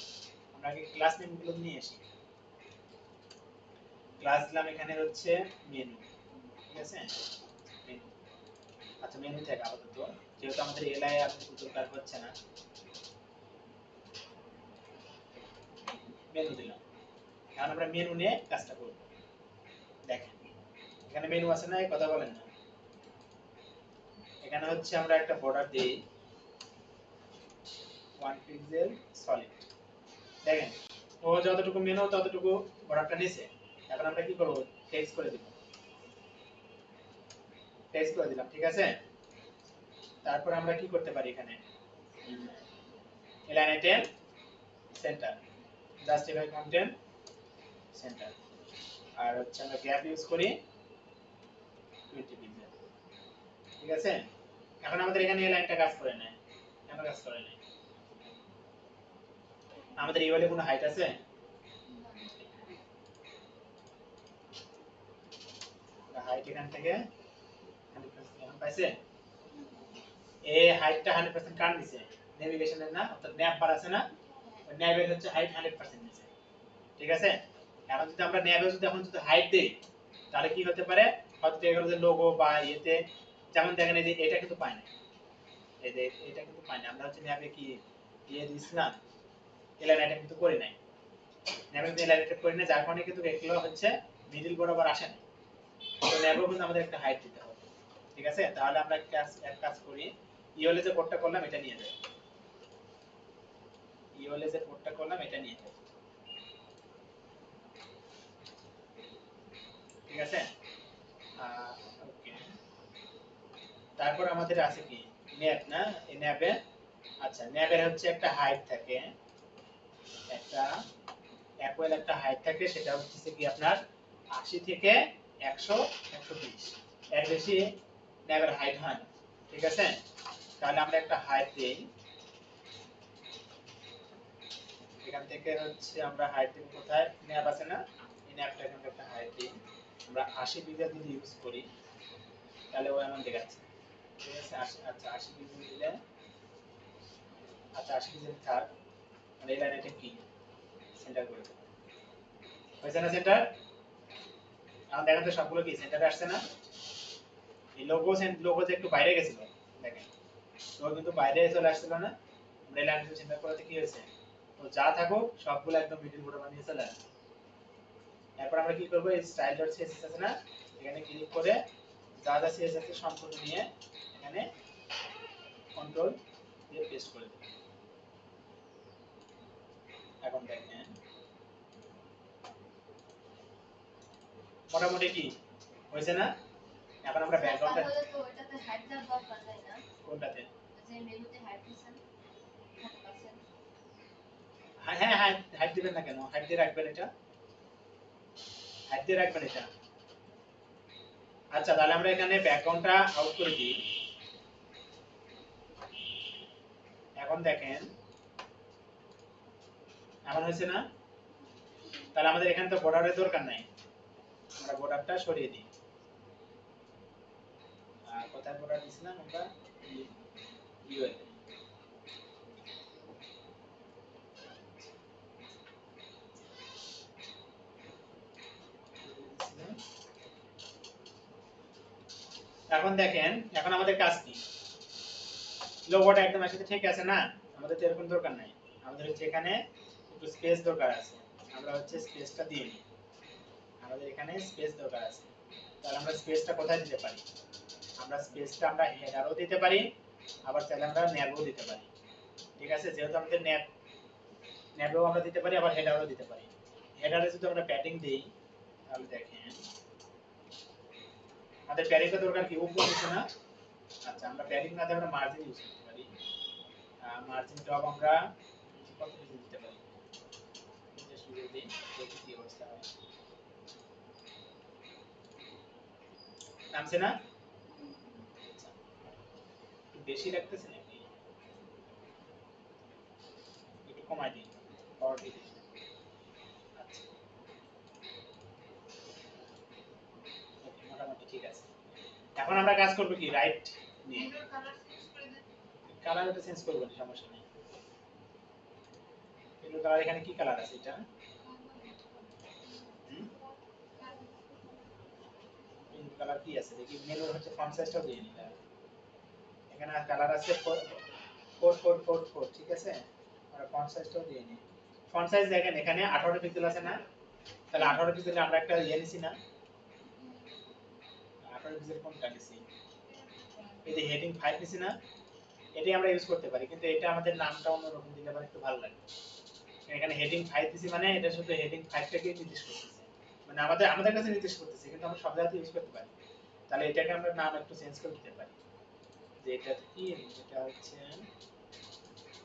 আমরা আগে ক্লাস নেমগুলো নিয়ে আসি, ক্লাস দিলাম এখানে হচ্ছে মেনু, ঠিক আছে? মেনু, আচ্ছা মেনু থেকে আপাতত, যেহেতু আমাদের এলআই আর দরকার হচ্ছে না, মেনু দিলাম। এখন আমরা মেনু নিয়ে কাজটা করব, দেখেন এখানে মেনু আছে না, এই কথা বলেন না, এখানে হচ্ছে আমরা একটা বর্ডার দিই 1 পিক্সেল সলিড, দেখেন ও যতটুকু মেনু ততটুকু বর্ডারটা নিছে। এখন আমরা কি করব, টেক্সট করে দিব, টেক্সট করে দিলাম, ঠিক আছে? তারপর আমরা কি করতে পারি, এখানে align item center, justify content center, আর হচ্ছে আমরা গ্যাপ ইউজ করি 20 পিক্সেল, ঠিক আছে? এখন আমাদের এখানে এই লাইনটা কাজ করে না, কেন কাজ করে না, আমাদের এই বলে কোনো হাইট আছে, হাইট এখান থেকে 100% এখন পাইছে, এই হাইটটা 100% কার নিচে, নেভিগেশনের না, অর্থাৎ ন্যাপ বার আছে না, ওই ন্যাপের হচ্ছে হাইট 100% নিচে, ঠিক আছে? এখন যদি আমরা ন্যাপে যদি এখন যদি হাইট দেই, তাহলে কি হতে পারে, হয়তো দেখা গেল যে লোগো বা ইয়েতে যেমন দেখেন এই যে এটা কিন্তু পায় না, এই যে এটা কিন্তু পায় না। আমরা হচ্ছে ন্যাবে কি দিয়ে দিছিলাম, এলাইন এটা কিন্তু করে নাই, ন্যাবে কিন্তু এলাইন এটা করে নাই, যার কারণে কিন্তু এগুলো হচ্ছে মিডল বরাবর আসে না। তো ন্যাবেও কিন্তু আমাদের একটা হাইট দিতে হবে, ঠিক আছে? তাহলে আমরা এক কাজ করি, ইওলে যে কোডটা করলাম এটা নিয়ে যাই, ইওলে যে কোডটা করলাম এটা নিয়ে যাই, ঠিক আছে? ওকে, তারপর আমাদের আছে কি ন্যাব না, এই ন্যাবে আচ্ছা ন্যাবের হচ্ছে একটা হাইট থাকে, একটা অ্যাকুয়াল একটা হাইট থাকে, সেটা হচ্ছে কি আপনার 80 থেকে 100 120, এর বেশি ন্যাবের হাইট হয় না, ঠিক আছে? তাহলে আমরা একটা হাইট দেই, এখান থেকে হচ্ছে আমরা হাইট দেব কোথায়, ন্যাব আছে না, এই ন্যাবটা এখানে একটা হাইট দিই, আমরা 80 পিক্সেল যদি ইউজ করি তাহলে ও এমন দেখাচ্ছে, ঠিক আছে? 80, আচ্ছা 80 পিক্সেল দিলে, আচ্ছা 80 পিক্সেল থাক, মানে এই লাইনটা কি সেন্টার করে দেব, হয়েছে না সেন্টার? এখন দেখেন তো সবগুলো কি সেন্টারে আসছে না? এই লোগো যে একটু বাইরে গেছিল, দেখেন লোগো কিন্তু বাইরে চলে আসছিল না, আমরা এই লাইনটা সেন্টার করাতে কি হয়েছে, তো যা থাকুক সবগুলো একদম মিডল বর্ডার বানিয়ে চলে আসবে। এরপর আমরা কি করব, এই স্টাইল ডট সিএসএস আছে না, এখানে ক্লিক করে যা যা সিএসএস আছে সম্পূর্ণ নিয়ে এখানে কন্ট্রোল দিয়ে পেস্ট করে দেব। এখন দেখেন মোটামুটি কি হয়েছে না? এখন আমরা ব্যাকগ্রাউন্ডটা তাহলে তো এটাতে হাইট দেওয়ার দরকার নাই না, কোনটাতে, যে মেনুতে হাইট দিছেন 30%। হ্যাঁ হ্যাঁ হাইট দিবেন না কেন, হাইট দিয়ে রাখবেন এটা, হাইট দিয়ে রাখবেন এটা। আচ্ছা তাহলে আমরা এখানে ব্যাকগ্রাউন্ডটা আউট করে দিই। এখন দেখেন এমন হয়েছে না? তাহলে আমাদের এখানে তো বর্ডারের দরকার নাই, আমরা বর্ডারটা সরিয়ে দিই। কোথায় বর্ডার দিছিলাম আমরা, ইউএল, এখন দেখেন এখন আমাদের কাজ কি, লোগোটা একদম একসাথে ঠিক আছে না, আমাদের তো এরকম দরকার নাই, আমাদের হচ্ছে এখানে একটু স্পেস দরকার আছে, আমরা হচ্ছে স্পেসটা দিয়ে নিই, আমাদের এখানে স্পেস দরকার আছে। তাহলে আমরা স্পেসটা কোথায় দিতে পারি, আমরা স্পেসটা আমরা হেডারও দিতে পারি, আবার চাইলে আমরা ন্যাবও দিতে পারি, ঠিক আছে? যেহেতু আমাদের ন্যাবও আমরা দিতে পারি, আবার হেডারও দিতে পারি। হেডারে যদি আমরা প্যাডিং দেই তাহলে দেখেন আমাদের প্যাডিংটা দরকার কি, উপর নিচে না? আচ্ছা আমরা প্যাডিং না দিয়ে আমরা মার্জিন ইউজ করতে পারি, মার্জিন টপ আমরা কত ডিগ্রি দিতে পারি, জাস্ট যদি দেখি কি অবস্থা হয়, নামছে না? আচ্ছা, একটু বেশি রাখতেছে নাকি, একটু কমাই দিই, পাওয়ার দিই। আচ্ছা ওকে, মোটামুটি ঠিক আছে। এখন আমরা কাজ করব কি, রাইট নিয়ে মেনুর কালার চেঞ্জ করে দেন। কালারটা চেঞ্জ করব না, সমস্যা নেই। কিন্তু কালার এখানে কি কালার আছে এটা, পিঙ্ক কালার কি আছে দেখি, মেনুর হচ্ছে ফন্ট সাইজটাও দিয়ে নিলাম, এখানে কালার আছে 4444, ঠিক আছে? আর ফন্ট সাইজটাও দিয়ে নিই, ফন্ট সাইজ দেখেন এখানে 18 পিক্সেল আছে না, তাহলে 18 পিক্সেলে আমরা একটা ইয়ে নিছি না, 18 পিক্সেল কোনটা নিছি, এই যে হেডিং 5 নিছি না, এটাই আমরা ইউজ করতে পারি, কিন্তু এটা আমাদের নামটা অন্যরকম দিলে মানে একটু ভালো লাগে। এখানে হেডিং 5 দিছি মানে এটা শুধু হেডিং 5 টাকে নির্দেশ করতেছে, মানে আমাদের কাছে নির্দেশ করতেছে, কিন্তু আমরা সব জায়গাতে ইউজ করতে পারি। তাহলে এটাকে আমরা নাম একটু চেঞ্জ করে দিতে পারি, যে এটা কি, এটা হচ্ছে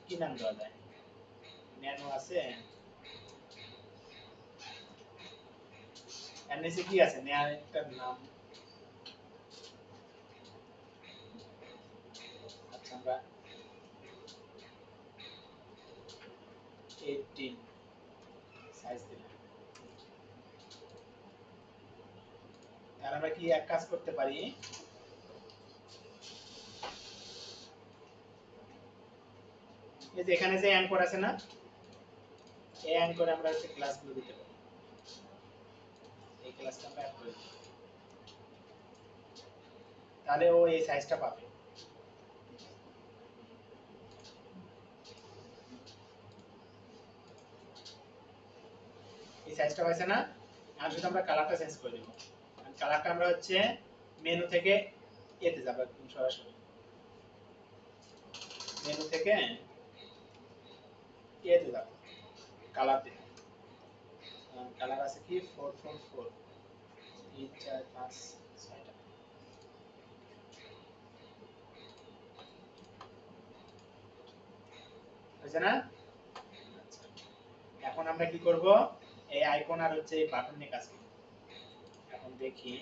কি নাম দেওয়া যায়, ন্যানো আছে, এর নিচে কি আছে, নেয়ার একটা নাম, আচ্ছা আমরা 18 সাইজ দিলাম। তাহলে আমরা কি এক কাজ করতে পারি, এই যে এখানে যে অ্যাঙ্কর আছে না, এই অ্যাঙ্করে আমরা হচ্ছে ক্লাসগুলো দিতে পারি, এই ক্লাসটা আমরা অ্যাড করে দিই, তাহলে ও এই সাইজটা পাবে। এই সাইজটা পাইছে না? আর শুধু আমরা কালারটা চেঞ্জ করে দেব। কালারটা আমরা হচ্ছে মেনু থেকে এতে যাব, একদম সরাসরি মেনু থেকে এতে যাব, কালার দিতে। কালার আছে কি 444 3 4 5 6টা হয়েছে না? আচ্ছা, এখন আমরা কি করব, এই আইকন আর হচ্ছে এই বাটন নিয়ে কাজ করব। এখন দেখি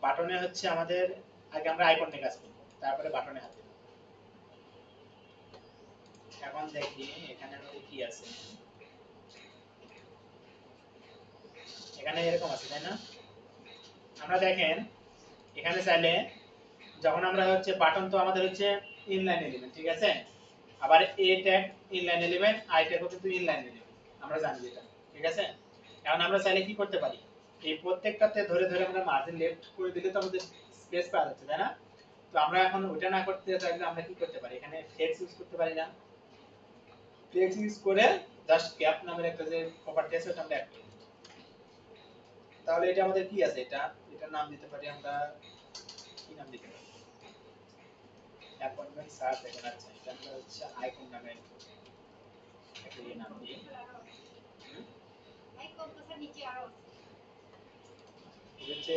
বাটনে হচ্ছে আমাদের আগে আমরা আইকন নিয়ে কাজ করব, তারপরে বাটনে হাত দেব। এখন দেখি এখানে আমাদের কি আছে, এখানে এরকম আছে তাই না? আমরা দেখেন এখানে চাইলে যখন আমরা হচ্ছে বাটন তো আমাদের হচ্ছে ইনলাইন এলিমেন্ট, ঠিক আছে? আবার এ ট্যাগ ইনলাইন এলিমেন্ট, আই ট্যাগও কিন্তু ইনলাইন এলিমেন্ট, আমরা জানি এটা, ঠিক আছে? এখন আমরা চাইলে কি করতে পারি, এই প্রত্যেকটাতে ধরে ধরে আমরা মার্জিন লেফট করে দিলে তো আমাদের স্পেস পাওয়া যাচ্ছে তাই না? তো আমরা এখন ওটা না করতে চাইলে আমরা কি করতে পারি, এখানে ফ্লেক্স ইউজ করতে পারি না? ফ্লেক্স ইউজ করে জাস্ট গ্যাপ নামের একটা যে প্রপার্টি আছে ওটা আমরা অ্যাড করি। তাহলে এটা আমাদের কি আছে, এটা নাম দিতে পারি আমরা, কি নাম দিতে পারি, অ্যাপয়েন্টমেন্ট সার্চ এখন। আচ্ছা, এটা আমরা হচ্ছে আইকন নামে একটা নাম দিই। আইকন তো স্যার নিচে আরো আছে। এটা হচ্ছে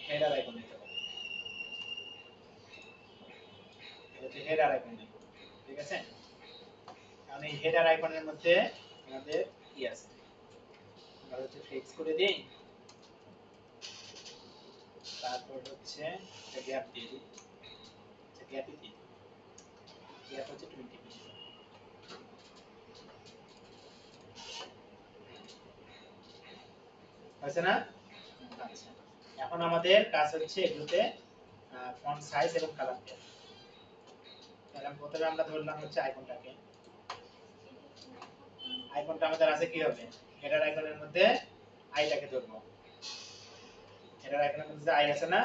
হেডার আইকন দিতে পারি, এটা হচ্ছে হেডার আইকন দিই, ঠিক আছে? কারণ এই হেডার আইকনের মধ্যে আমাদের কি আছে, আমরা হচ্ছে ফিক্স করে দিই, তারপর হচ্ছে একটা গ্যাপ দিয়ে দিই, আচ্ছা গ্যাপই দিই, গ্যাপ হচ্ছে 20 পিক্সেল, হয়েছে না? আচ্ছা, এখন আমাদের কাজ হচ্ছে এগুলোতে ফন্ট সাইজ এবং কালার দেওয়া। তাহলে প্রথমে আমরা ধরলাম হচ্ছে আইকনটাকে, আইকনটা আমাদের আছে কি হবে, হেডার আইকনের মধ্যে আইটাকে ধরবো, হেডার আইকনের মধ্যে যে আই আছে না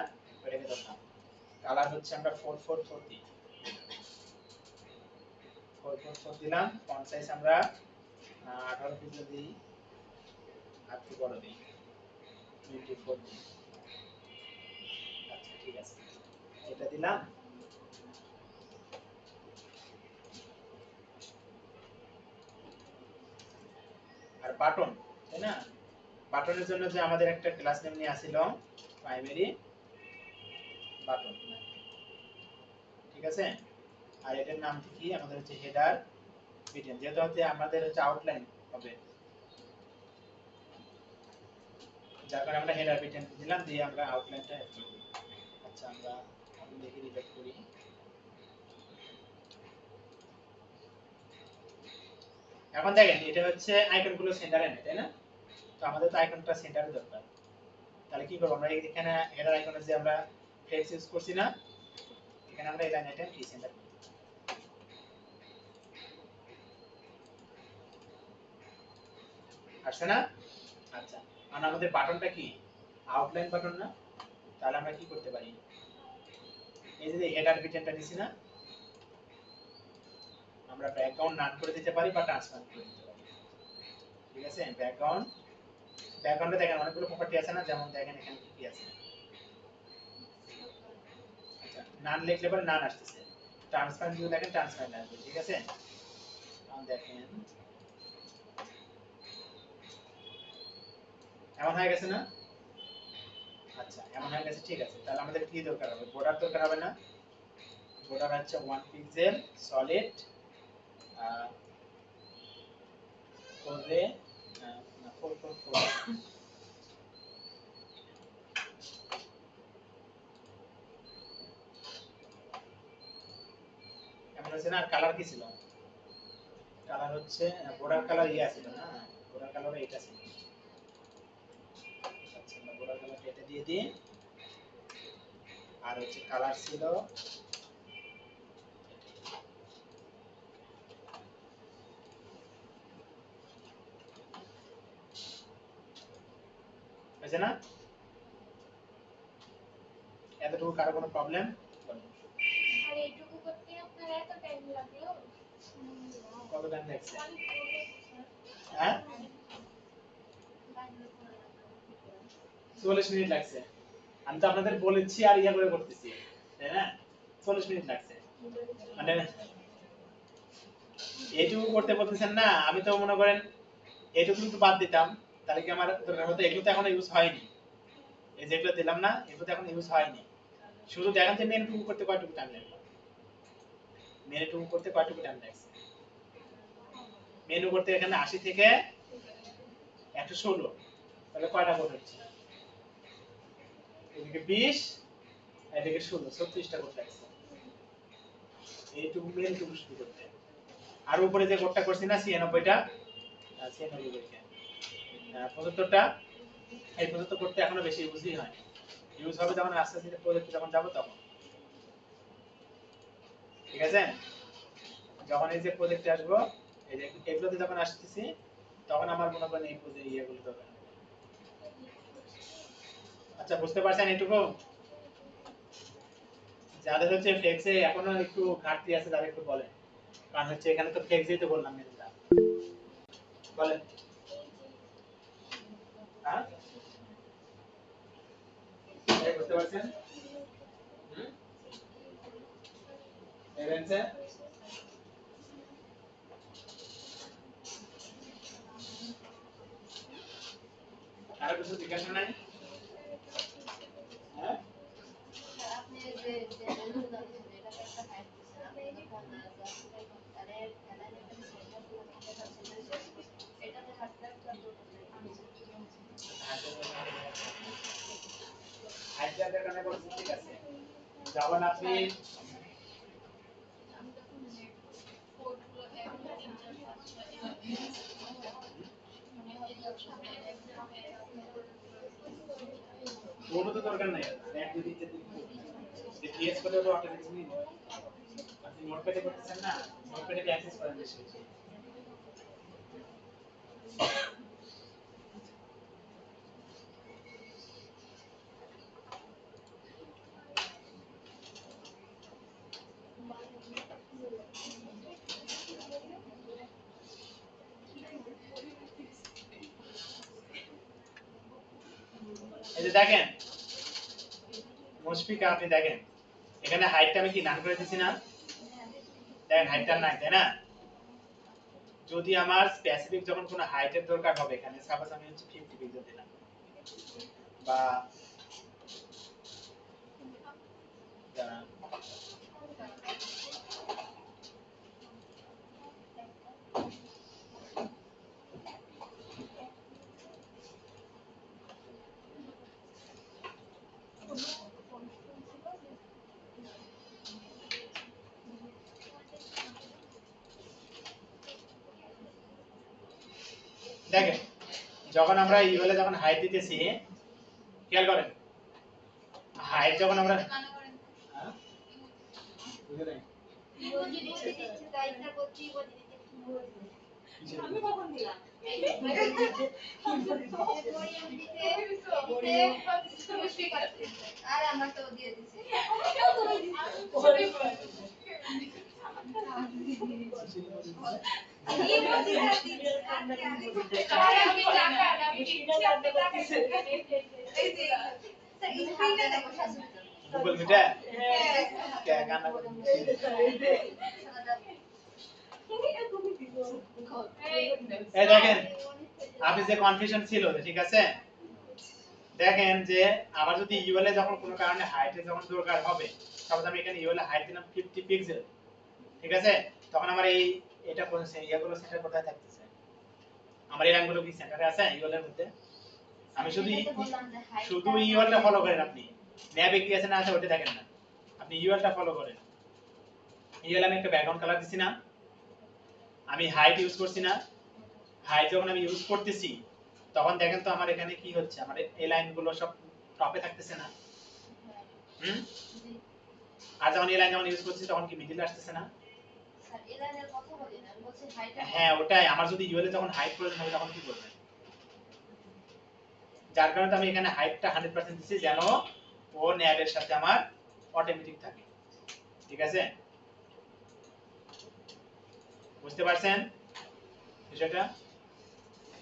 ওটাকে ধরলাম। কালার হচ্ছে আমরা 444 দিই, 444 দিলাম। ফন্ট সাইজ আমরা 18 পিক্সেল দিই, আর একটু বড় দিই, 24 দিই। আচ্ছা ঠিক আছে, এটা দিলাম। আর বাটন, তাই না? বাটনের জন্য যে আমাদের একটা ক্লাস নেম নিয়ে আসিল প্রাইমারি বাটন, ঠিক আছে? আর এটার নাম কি আমাদের হচ্ছে হেডার বিটেন, যেহেতু হচ্ছে আমাদের হচ্ছে আউটলাইন হবে, যার কারণে আমরা হেডার বিটেন দিলাম, দিয়ে আমরা আউটলাইনটা অ্যাড করব। আচ্ছা, আমরা এখন দেখি রিডাক্ট করি। এখন দেখেন এটা হচ্ছে আইকনগুলো সেন্টারে নেই, তাই না? তো আমাদের তো আইকনটা সেন্টারে দরকার। তাহলে কি করব, আমরা এখানে হেডার আইকনে যে আমরা ফ্লেক্স ইউজ করছি না, এখানে আমরা এই লাইন আইটেম কি সেন্টার করব। আসছে না? আচ্ছা, আর আমাদের বাটনটা কি আউটলাইন বাটন না? তাহলে আমরা কি করতে পারি, এই যে হেডার বিটেনটা দিছি না, আমরা ব্যাকগ্রাউন্ড নান করে দিতে পারি বা ট্রান্সপারেন্ট করে দিতে পারি, ঠিক আছে? ব্যাকগ্রাউন্ডে দেখেন অনেকগুলো প্রপার্টি আছে না, যেমন দেখেন এখানে কি কি আছে। আচ্ছা, নান লিখলে পরে নান আসতেছে, ট্রান্সপারেন্ট যদি দেখেন ট্রান্সপারেন্ট আসবে, ঠিক আছে? এখন দেখেন এমন হয়ে গেছে না? আচ্ছা, এমন হয়ে গেছে, ঠিক আছে। তাহলে আমাদের কি দরকার হবে, বর্ডার দরকার হবে না? বর্ডার হচ্ছে 1 পিক্সেল সলিড করে 444, এমন হচ্ছে না? আর কালার কি ছিল, কালার হচ্ছে বর্ডার কালার ইয়া ছিল না, বর্ডার কালার এটা ছিল। আচ্ছা, আমরা বর্ডার কালার এটা দিয়ে দিই, আর হচ্ছে কালার ছিল হয়েছে না? এতটুকু কারো কোনো প্রবলেম? আর এইটুকু করতে আপনার এত টাইম লাগলো? কত টাইম লাগছে? হ্যাঁ 40 মিনিট লাগছে। আমি তো আপনাদের বলেছি আর ইয়া করে করতেছি, তাই না? 40 মিনিট লাগছে মানে এইটুকু করতে বলতেছেন না। আমি তো মনে করেন এইটুকু কিন্তু বাদ দিতাম, তাহলে কি আমার দরকার হতো? এগুলো তো এখনো ইউজ হয়নি, এই যেগুলো দিলাম না এগুলো তো এখন ইউজ হয়নি। শুধু দেখেন যে মেনুটুকু করতে কয়টুকু টাইম লাগবে, মেনুটুকু করতে কয়টুকু টাইম লাগছে। মেনু করতে এখানে 80 থেকে 116, তাহলে কয়টা কোড হচ্ছে? এদিকে 20, এদিকে 16, 36টা কোড লাগছে এইটুকু মেনুটুকু শুরু করতে। আর উপরে যে কোডটা করছি না 96টা, 96টা 75টা, এই 75 করতে এখনো বেশি ইউজই হয়। ইউজ হবে যখন আস্তে আস্তে প্রজেক্টে যখন যাব তখন, ঠিক আছে? যখন এই যে প্রজেক্টে আসবো, এই যে এগুলোতে যখন আসতেছি তখন আমার মনে করেন এই প্রজেক্ট ইয়েগুলো দরকার হবে। আচ্ছা বুঝতে পারছেন এইটুকু? যাদের হচ্ছে ফ্লেক্সে এখনো একটু ঘাটতি আছে তারা একটু বলেন, কারণ হচ্ছে এখানে তো ফ্লেক্সই তো বললাম মেনুটা। বলেন হ্যাঁ এই বুঝতে পারছেন? হুম এরেন্সে আর কিছু জিজ্ঞাসা নাই? হ্যাঁ আপনি যে মেনুগুলো দিয়েছেন এটাতে একটা হাইড দিচ্ছেন, আপনি যখন তাহলে খেলার একটা সেন্টার গুলো দেখাচ্ছেন এটাতে হাতটা হাইড্রাদের কারণে বলছি, ঠিক আছে? যখন আপনি আমি তখন কোডগুলো 1 2 3 4 5 6 মানে হয়তো সবাই একদম কোনো তো দরকার নাই, এক দুই তিন চার দিন যে টিএস করে তো অটোমেটিকলি আপনি নোটপ্যাডে করতেছেন না, নোটপ্যাডে অ্যাক্সেস করেন বেশি বেশি। এই যে দেখেন মুশফিকা, আপনি দেখেন এখানে হাইটটা আমি কি নান করে দিছি না? দেখেন হাইটটা নাই, তাই না? যদি আমার স্পেসিফিক যখন কোনো হাইটের দরকার হবে, এখানে সাপোজ আমি হচ্ছে 50 পিক্সেল দিলাম, বা দাঁড়ান, দেখেন যখন আমরা ইউএল এ যখন হাইট দিতেছি, খেয়াল করেন হাইট যখন আমরা কানা করেন হ্যাঁ বুঝে নাই ইমোজি দিচ্ছে তাইটা করছি ইমোজি দিতে আমি কখন দিলাম? আর আমার তো দিয়ে দিছে আমি টাকা আমি দিচ্ছি আপনি টাকা এই যে স্ক্রিনে দেখো গুগল মিটে কে গানা করে এই দেখেন আপনি যে কনফিউশন ছিল, ঠিক আছে? দেখেন যে আবার যদি ইউএল এ যখন কোনো কারণে হাইটে যখন দরকার হবে, তাহলে আমি এখানে ইউএল এ হাইট দিলাম 50 পিক্সেল, ঠিক আছে? তখন আমার এই এটা কোন ইয়াগুলো সেন্টার কোথায় থাকতেছে? আমার এই লাইনগুলো কি সেন্টারে আছে ইউএল এর মধ্যে? আমি শুধু ইউএলটা ফলো করেন, আপনি ম্যাপে কি আছে না আছে ওটা দেখেন না, আপনি ইউএলটা ফলো করেন। ইউএল আমি একটা ব্যাকগ্রাউন্ড কালার দিছি না, আমি হাইট ইউজ করছি না, হাইট যখন আমি ইউজ করতেছি তখন দেখেন তো আমার এখানে কি হচ্ছে, আমার এই লাইনগুলো সব টপে থাকতেছে না? হুম আর যখন এই লাইন যখন ইউজ করছি তখন কি মিডলে আসতেছে না? স্যার এলানের কথা বলি না, আমি বলছি হাইট। হ্যাঁ ওটাই, আমার যদি ইউএল এ যখন হাইট প্রয়োজন হবে তখন কি করবেন? যার কারণে আমি এখানে হাইটটা 100% দিছি, যেন ও ন্যাবের সাথে আমার অটোমেটিক থাকে। ঠিক আছে, বুঝতে পারছেন বিষয়টা?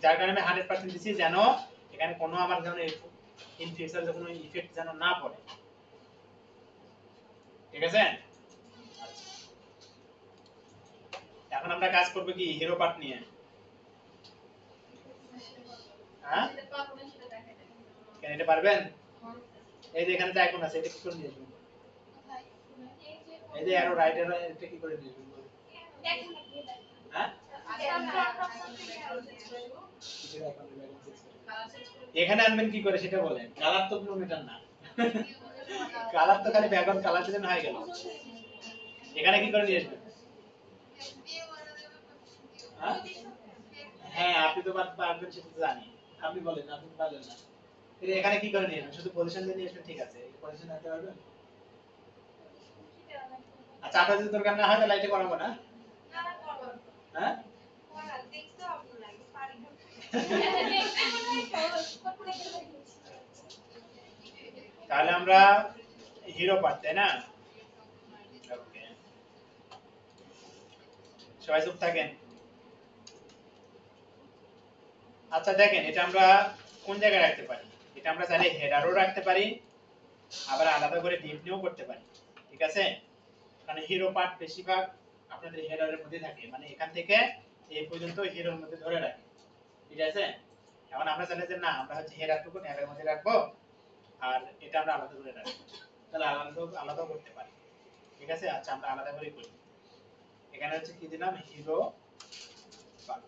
যার কারণে আমি 100% দিছি যেন এখানে কোনো আমার যেন ইন ফিউচার কোনো ইফেক্ট যেন না পড়ে। ঠিক আছে, আচ্ছা। এখন আমরা কাজ করব কি হিরো পার্ট নিয়ে। হ্যাঁ, কেন এটা পারবেন? এই যে এখানে যে আইকন আছে এটা কি করে নিয়ে আসবেন? এই যে অ্যারো রাইট অ্যারো এটা কি করে নিয়ে আসবেন? হ্যাঁ, এখানে আনবেন কি করে সেটা বলেন। কালার তো কোনো ম্যাটার না, কালার তো খালি ব্যাকগ্রাউন্ড কালার দিলেন হয়ে গেল। এখানে কি করে নিয়ে আসবেন? হ্যাঁ, হ্যাঁ আপনি তো পারবেন সেটা তো জানি, আপনি বলেন আপনি পারলেন না। এখানে কি করে নিয়ে আসবেন? শুধু পজিশন দিয়ে নিয়ে আসবেন, ঠিক আছে পজিশন আনতে পারবেন? আচ্ছা আপনার যদি দরকার না হয় তাহলে এটা করাবো না। হ্যাঁ, তাহলে আমরা হিরো পার্ট, তাই না? ওকে, সবাই চুপ থাকেন। আচ্ছা দেখেন এটা আমরা কোন জায়গায় রাখতে পারি। এটা আমরা চাইলে হেডারও রাখতে পারি, আবার আলাদা করে ডিপ নিয়েও করতে পারি। ঠিক আছে, কারণ হিরো পার্ট বেশিরভাগ আপনাদের হেডারের মধ্যে থাকে, মানে এখান থেকে এই পর্যন্ত হিরোর মধ্যে ধরে রাখে। ঠিক আছে, এখন আমরা চাইলে যে না আমরা হচ্ছে হেডারটুকু হেডারের মধ্যে রাখবো আর এটা আমরা আলাদা করে রাখবো, তাহলে আলাদা করতে পারি। ঠিক আছে, আচ্ছা আমরা আলাদা করে করি। এখানে হচ্ছে কি দিলাম hero part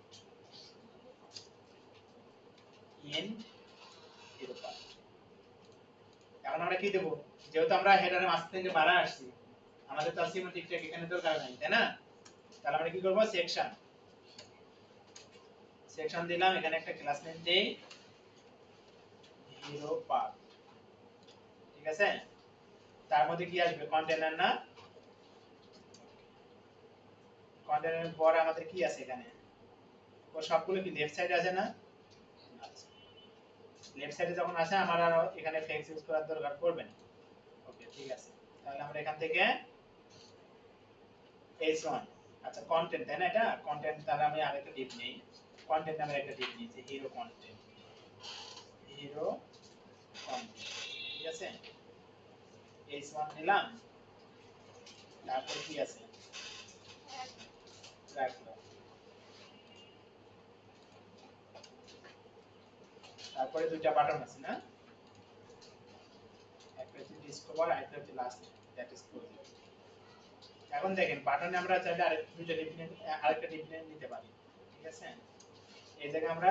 in hero part. এখন আমরা কি দেব, যেহেতু আমরা হেডারের মাঝ থেকে বাড়া আসছি আমাদের তো সিমেট্রিক ট্যাগ এখানে দরকার নাই, তাই না? তাহলে আমরা কি করব সেকশন দিলাম, এখানে একটা ক্লাস নেম দেই হিরো পার্ট। ঠিক আছে, তার মধ্যে কি আসবে কন্টেনার, না কন্টেনারের পর আমাদের কি আছে এখানে, ও সবগুলো কি লেফট সাইডে আছে না? আচ্ছা, লেফট সাইডে যখন আছে আমার আর এখানে ফ্লেক্স ইউজ করার দরকার পড়বে না। ওকে ঠিক আছে, তাহলে আমরা এখান থেকে h1, আচ্ছা কন্টেন্ট, তাই না? এটা কন্টেন্ট, তাহলে আমি আরেকটা ডিপ নেই, কন্টেন্ট নামের একটা ডিপ নিয়েছি হিরো কন্টেন্ট, হিরো কন্টেন্ট। ঠিক আছে, h1 নিলাম, তারপর কি আছে রাখলাম, তারপরে দুইটা বাটন আছে না, একটা হচ্ছে ডিসকভার আর একটা হচ্ছে লাস্ট, দ্যাট ইজ ক্লোজ। এখন দেখেন বাটনে আমরা চাইলে আরেকটা ডিফারেন্ট নিতে পারি। ঠিক আছে, এই জায়গায় আমরা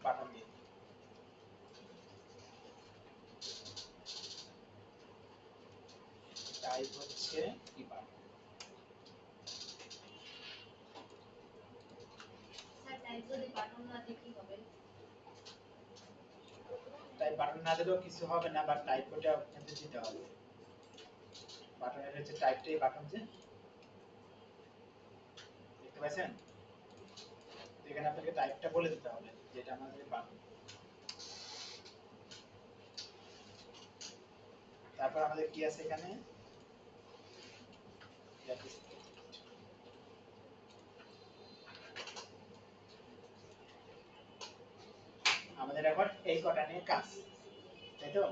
বাটন দিই, টাইপ হচ্ছে কি বাটন, টাইপ বাটন না দিলেও কিছু হবে না, বাট টাইপ কোডটা আপনাদের দিতে হবে। বাটনের হচ্ছে টাইপটাই বাটন, যে দেখতে পাচ্ছেন, তো এখানে আপনাকে টাইপটা বলে দিতে হবে যেটা আমাদের বাটন। তারপর আমাদের কি আছে এখানে, আমাদের এখন এই কটা নিয়ে কাজ, তাই তো?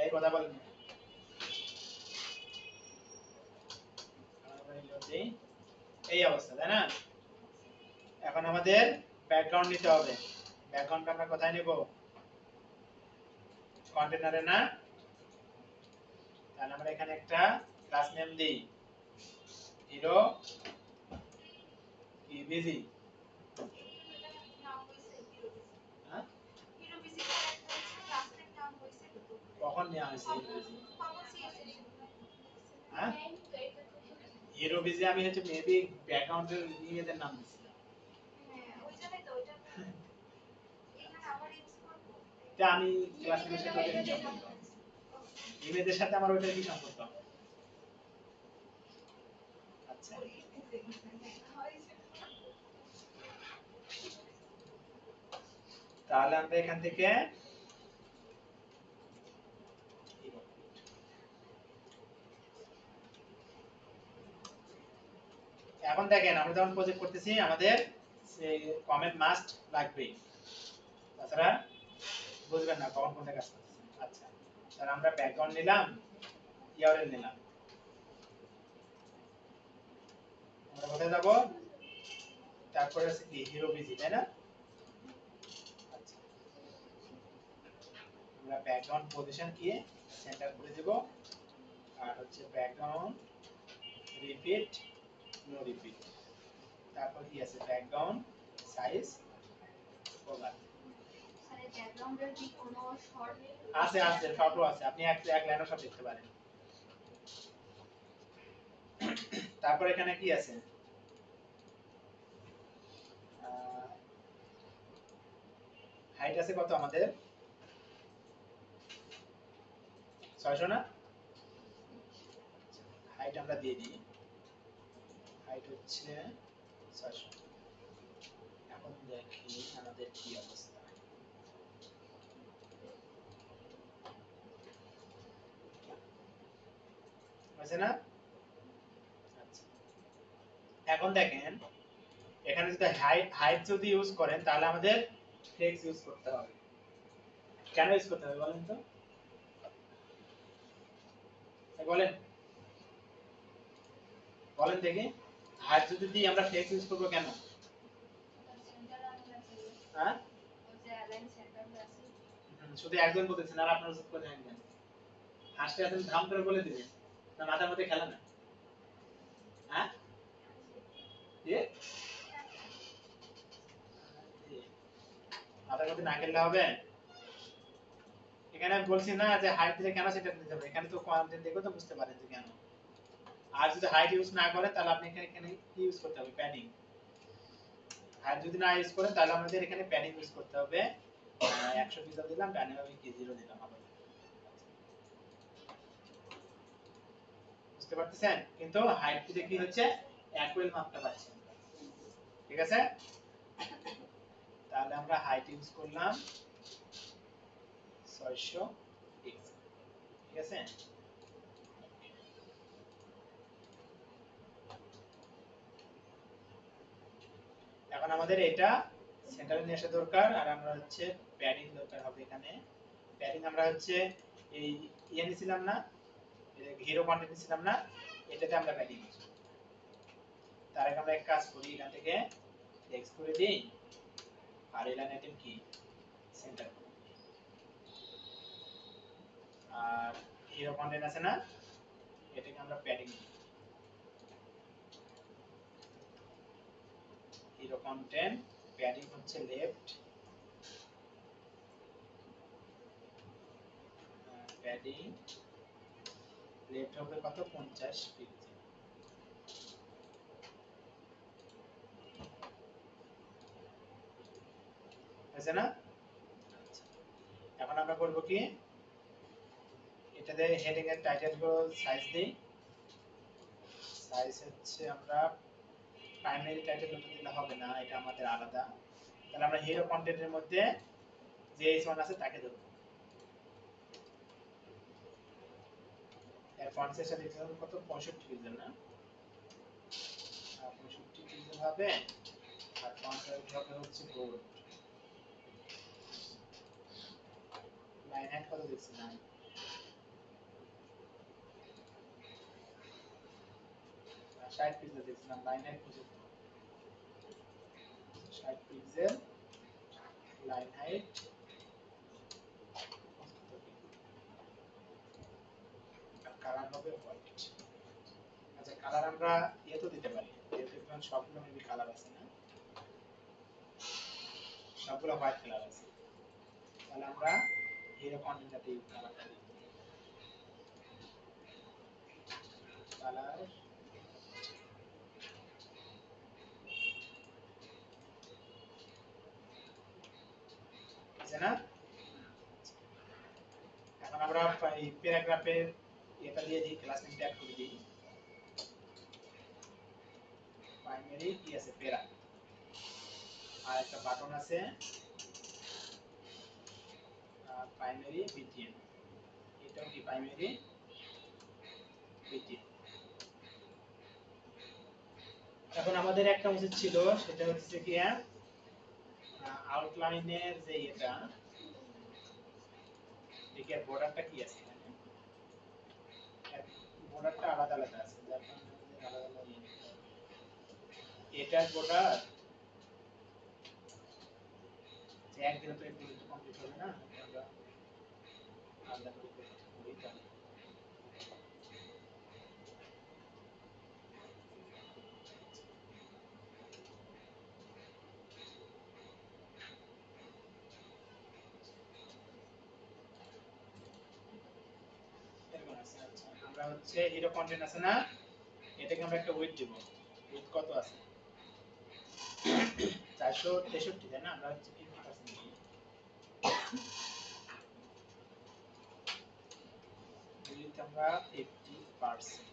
এই কথা বলেন, এই অবস্থা, তাই না? এখন আমাদের ব্যাকগ্রাউন্ড নিতে হবে। ব্যাকগ্রাউন্ডটা আমরা কোথায় নেব, কন্টেনারে না? তাহলে আমরা এখানে একটা ক্লাস নেম দেই হিরো ইবিজি। কখন নেওয়া হয়েছে হ্যাঁ, হিরো বিজি আমি হচ্ছে মেবি ব্যাকগ্রাউন্ডের ইমেজের নাম দিছিলাম। এটা আমি ক্লাস নেমের সাথে ওটার কি সম্পর্ক, ইমেজের সাথে আমার ওটার কি সম্পর্ক? আচ্ছা, তাহলে আমরা এখান থেকে এখন দেখেন আমরা যখন প্রজেক্ট করতেছি আমাদের কমেন্ট মাস্ট লাগবে, তাছাড়া বুঝবেন না কখন কোনটা কাজ করতেছে। আচ্ছা তাহলে আমরা ব্যাকগ্রাউন্ড নিলাম, ইউআরএল নিলাম, আমরা কোথায় যাব, তারপরে আছে কি হিরো বিজি, তাই না? আচ্ছা আমরা ব্যাকগ্রাউন্ড পজিশন কি সেন্টার করে দেব, আর হচ্ছে ব্যাকগ্রাউন্ড রিপিট নো রিপিট, তারপর কি আছে ব্যাকগ্রাউন্ড সাইজ ওভার আরে ব্যাকগ্রাউন্ডের কি কোনো শর্ট আছে, আছে ফটো আছে, আপনি এক লাইনও সব দেখতে পারেন। তারপর এখানে কি আছে, হাইট আছে কত আমাদের 600 না, হাইট আমরা দিয়ে দিই, হাইট হচ্ছে 600। এখন দেখি আমাদের কি অবস্থা, বুঝছেন না? আচ্ছা এখন দেখেন এখানে যদি হাইট যদি ইউজ করেন তাহলে আমাদের ফ্লেক্স ইউজ করতে হবে। কেন ইউজ করতে হবে বলেন তো, বলেন বলেন দেখি, হাইট যদি দিই আমরা ফ্লেক্স ইউজ করব কেন? সেন্টার আনতে আছে হ্যাঁ ওই যে অ্যালাইন সেন্টার আছে শুধু একজন বলতেছেন আর আপনারা চুপ করে থাকবেন, হাসতে আছেন ধাম করে বলে দিবেন না, মাথার মধ্যে খেলা না, হ্যাঁ এ মাথার মধ্যে না খেললে হবে। এখানে আমি বলছি না যে হাইট দিলে কেন সেটা দিতে হবে, এখানে তো কন্টেন্ট দেখো তো বুঝতে পারেন যে কেন। আর যদি হাইট ইউজ না করে তাহলে আপনি এখানে এখানে কি ইউজ করতে হবে, প্যাডিং। হাইট যদি না ইউজ করেন তাহলে আমাদের এখানে প্যাডিং ইউজ করতে হবে, 100 পিক্সেল দিলাম, প্যাডিং হবে কি 0 দিলাম আবার, বুঝতে পারতেছেন? কিন্তু হাইট দিলে কি হচ্ছে অ্যাকুরেট মাপটা পাচ্ছি, ঠিক আছে? তাহলে আমরা হাইট ইউজ করলাম 600 পিক্সেল, ঠিক আছে? এখন আমাদের এটা সেন্টারে নিয়ে আসা দরকার, আর আমরা হচ্ছে প্যাডিং দরকার হবে এখানে। প্যাডিং আমরা হচ্ছে এই ইয়ে নিছিলাম না, হিরো কন্টেন্ট নিছিলাম না, এটাতে আমরা প্যাডিং ইউজ করব। তার আগে আমরা এক কাজ করি, এখান থেকে টেক্সট করে দিই, আর এই লাইন আইটেম কি সেন্টার, আর হিরো কন্টেন্ট আছে না, এটাকে আমরা প্যাডিং দিই, হিরো কন্টেন্ট প্যাডিং হচ্ছে লেফট, প্যাডিং লেফট হবে কত 50 পিক্সেল, আছে না? এখন আমরা করব কি, এটাতে হেডিং এর টাইটেল গুলো সাইজ দেই, সাইজ হচ্ছে আমরা প্রাইমারি টাইটেল ওটা দিলে হবে না, এটা আমাদের আলাদা। তাহলে আমরা হিরো কন্টেন্টের মধ্যে যে এইচ1 আছে তাকে দেব, এর ফন্ট সাইজ দেখতে কত 65 পিক্সেল না, 65 পিক্সেল হবে, আর ফন্ট সাইজ হবে হচ্ছে বোল্ড, লাইন হাইট কত দেখছিলাম, 60 পিক্সেল দেখছিলাম, line height 60 pixel, line height, colour হবে হোয়াইট। আচ্ছা কালার আমরা ইয়ে তো দিতে পারি, যেহেতু এখানে সবগুলো মেবি কালার আছে না, সবগুলো হোয়াইট কালার আছে, তাহলে আমরা হিরো কন্টেন্টটাতে এই কালারটা দিই, কালার আছে না। এখন আমরা এই প্যারাগ্রাফের এটা দিয়ে দিই, ক্লাস নেম ট্যাগ করে দিই, প্রাইমারি কি আছে প্যারা, আর একটা বাটন আছে প্রাইমারি বিটিএম, এটাও কি প্রাইমারি বিটিএম। এখন আমাদের একটা উচিত ছিল, সেটা হচ্ছে কি আউটলাইনের যে এটা এর বর্ডারটা কি আছে এখানে, বর্ডারটা আলাদা আলাদা আছে, যার কারণে আমাদের আলাদা আলাদা নিতে হবে। এটার বর্ডার যে একদিনে তো এগুলো তো কমপ্লিট হবে না, আমরা আলাদা করে করি তাহলে। এরকম আছে, আচ্ছা আমরা হচ্ছে হিরো কন্টেন্ট আছে না, এটাকে আমরা একটা উইথ দিব। উইথ কত আছে? 463, তাই না? আমরা হচ্ছে 50% দিই। উইথ আমরা 50%।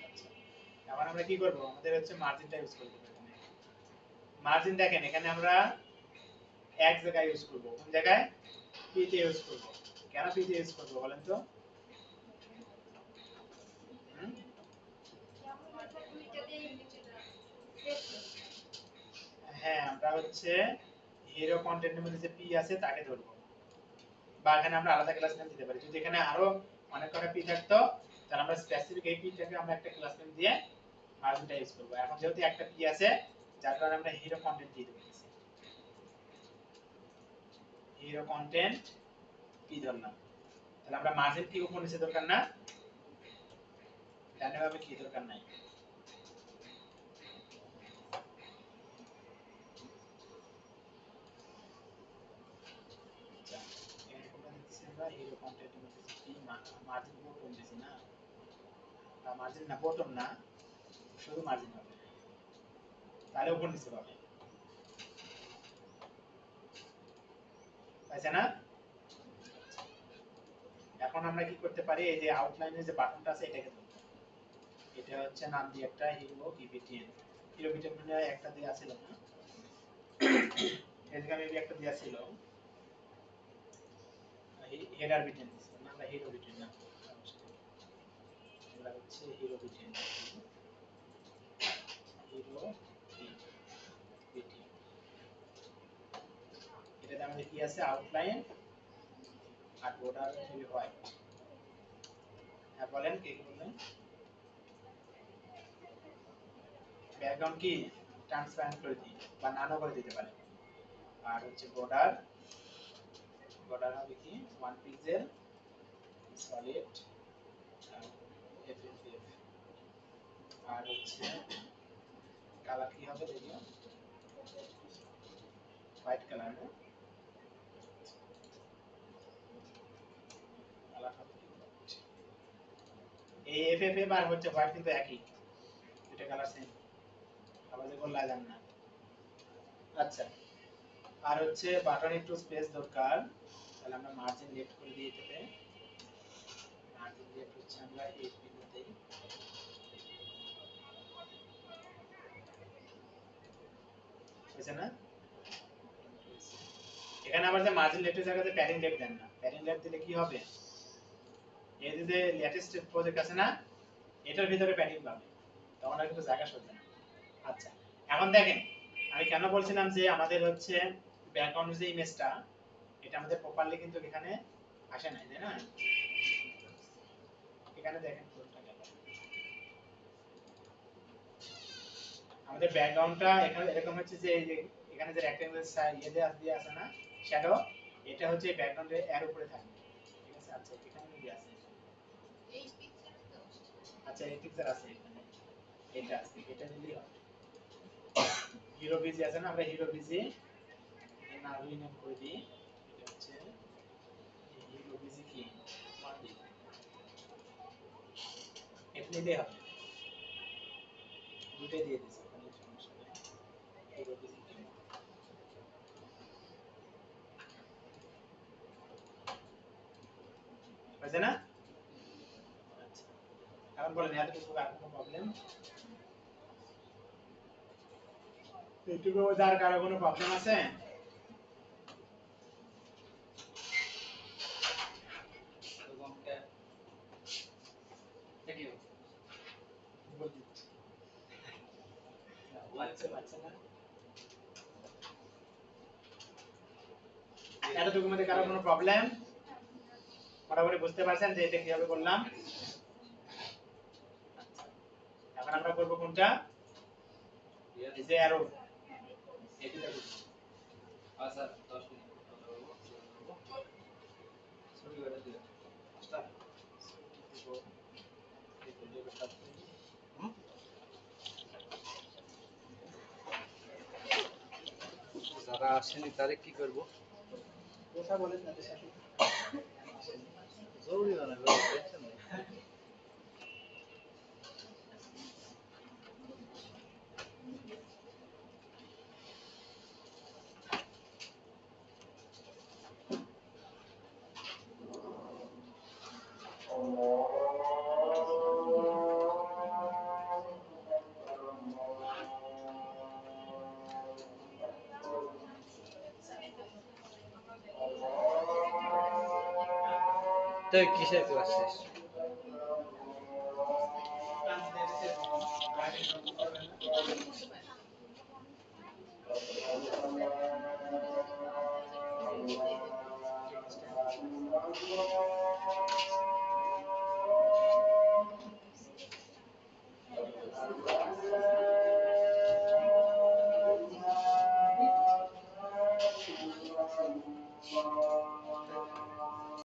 আচ্ছা, এখন আমরা কি করব? আমাদের হচ্ছে মার্জিনটা ইউজ করব এখানে। মার্জিন দেখেন এখানে আমরা এক জায়গায় ইউজ করব। কোন জায়গায়? পি তে ইউজ করব। কেন পি তে ইউজ করব বলেন তো? হুম? হ্যাঁ, আমরা হচ্ছে হিরো কন্টেন্টের মধ্যে যে পি আছে তাকে ধরব। বা এখানে আমরা আলাদা ক্লাস নেম দিতে পারি। যদি এখানে আরো অনেক কটা পি থাকতো, তাহলে আমরা স্পেসিফিক এই পিটাকে আমরা একটা ক্লাস নেম দিয়ে মার্জিনটা ইউজ করব। এখন যেহেতু একটা পি আছে, যার কারণে আমরা হিরো কন্টেন্ট দিয়ে দেব। হিরো কন্টেন্ট পি ধরলাম। তাহলে আমরা মার্জিন কি উপর নিচে দরকার না, ডানে ভাবে কি দরকার নাই। আচ্ছা, এখানে কোনটা দিচ্ছি আমরা? হিরো কন্টেন্টের মধ্যে পি মার্জিন বটম দিছি না, মার্জিন না বটম না, শুধু মার্জিন হবে, তাহলে উপর নিচে পাবে, তাই না? এখন আমরা কি করতে পারি? এই যে আউটলাইনের যে বাটনটা আছে এটাকে ধরবো। এটা হচ্ছে নাম দিয়ে একটা হিরো বিটিএন। হিরো বিটিএন মানে একটা দিয়ে আছিল না, এদিকে মেবি একটা দিয়ে ছিল, হেডার বিটিএন দিছিল না, আমরা হিরো বিটিএন না, আমরা হচ্ছে হিরো বিটিএন, হিরো বিটিএন। এটাতে আমাদের কি আছে? আউটলাইন আর বর্ডার মেবি হোয়াইট। হ্যাঁ বলেন, কে কি বললেন? ব্যাকগ্রাউন্ড কি ট্রান্সপারেন্ট করে দিই বা নানো করে দিতে পারেন। আর হচ্ছে বর্ডার, বর্ডার হবে কি 1 পিক্সেল সলিড এফএফএফ। আর হচ্ছে কালার কি হবে দেখিও, হোয়াইট কালার না, কালার হবে কি white। এই এফএফএফ আর হচ্ছে হোয়াইট কিন্তু একই, দুটো কালার সেম, আবার যে বললা জান না। আচ্ছা, আর হচ্ছে বাটন একটু স্পেস দরকার, তাহলে আমরা মার্জিন লেফট করে দিয়ে এটাতে, মার্জিন লেফট হচ্ছে আমরা 8 বিন্দু দেই, বুঝছেন না? এখানে আবার যে মার্জিন লেফটের জায়গাতে প্যাডিং লেফট দেন না, প্যাডিং লেফট দিলে কি হবে? এই যে লেটেস্ট প্রজেক্ট আছে না, এটার ভিতরে প্যাডিং পাবে, তখন আর কিন্তু জায়গা সরবে না। আচ্ছা, এখন দেখেন আমি কেন বলছিলাম যে আমাদের হচ্ছে ব্যাকগ্রাউন্ডের যে ইমেজটা, এটা আমাদের প্রপারলি কিন্তু এখানে আসে নাই, তাই না? এখানে দেখেন কোনটা গেল, আমাদের ব্যাকগ্রাউন্ডটা এখানে এরকম হচ্ছে যে এই যে এখানে যে রেক্ট্যাঙ্গুলার ইয়ে দিয়ে আছে না, শ্যাডো, এটা হচ্ছে ব্যাকগ্রাউন্ডের এর উপরে থাকবে, ঠিক আছে? আচ্ছা, এখানে কি আছে? এই পিকচারে তো আচ্ছা, এই পিকচার আছে এখানে, এটা আছে, এটা দিলেই হবে। হিরো বিজি আছে না, আমরা হিরো বিজি নাম রিনেম করে দিই, এটা হচ্ছে হিরো বিজি কি ওয়ান দিই, এটা নিলেই হবে, দুটোই দিয়ে দিচ্ছি, কোনো সমস্যা নেই। হিরো বিজি কি হয়েছে না? আচ্ছা, এখন বলেন এতটুকু আর কোনো প্রবলেম? এইটুকু যার কারো কোনো প্রবলেম আছে? বুঝতে পারছেন না? এতটুকুর মধ্যে কারো কোনো প্রবলেম? মোটামুটি বুঝতে পারছেন যে এটা কিভাবে করলাম? এখন আমরা করবো কোনটা? এই যে অ্যারো এটিতে করব। আচ্ছা 10 মিনিট শুরু করে দিও স্টার্ট যারা আসেনি তারে কি করব কথা বলেন তাদের সাথে। জরুরি না টেনশন নেই তো কিসের ক্লাস শেষ Understand?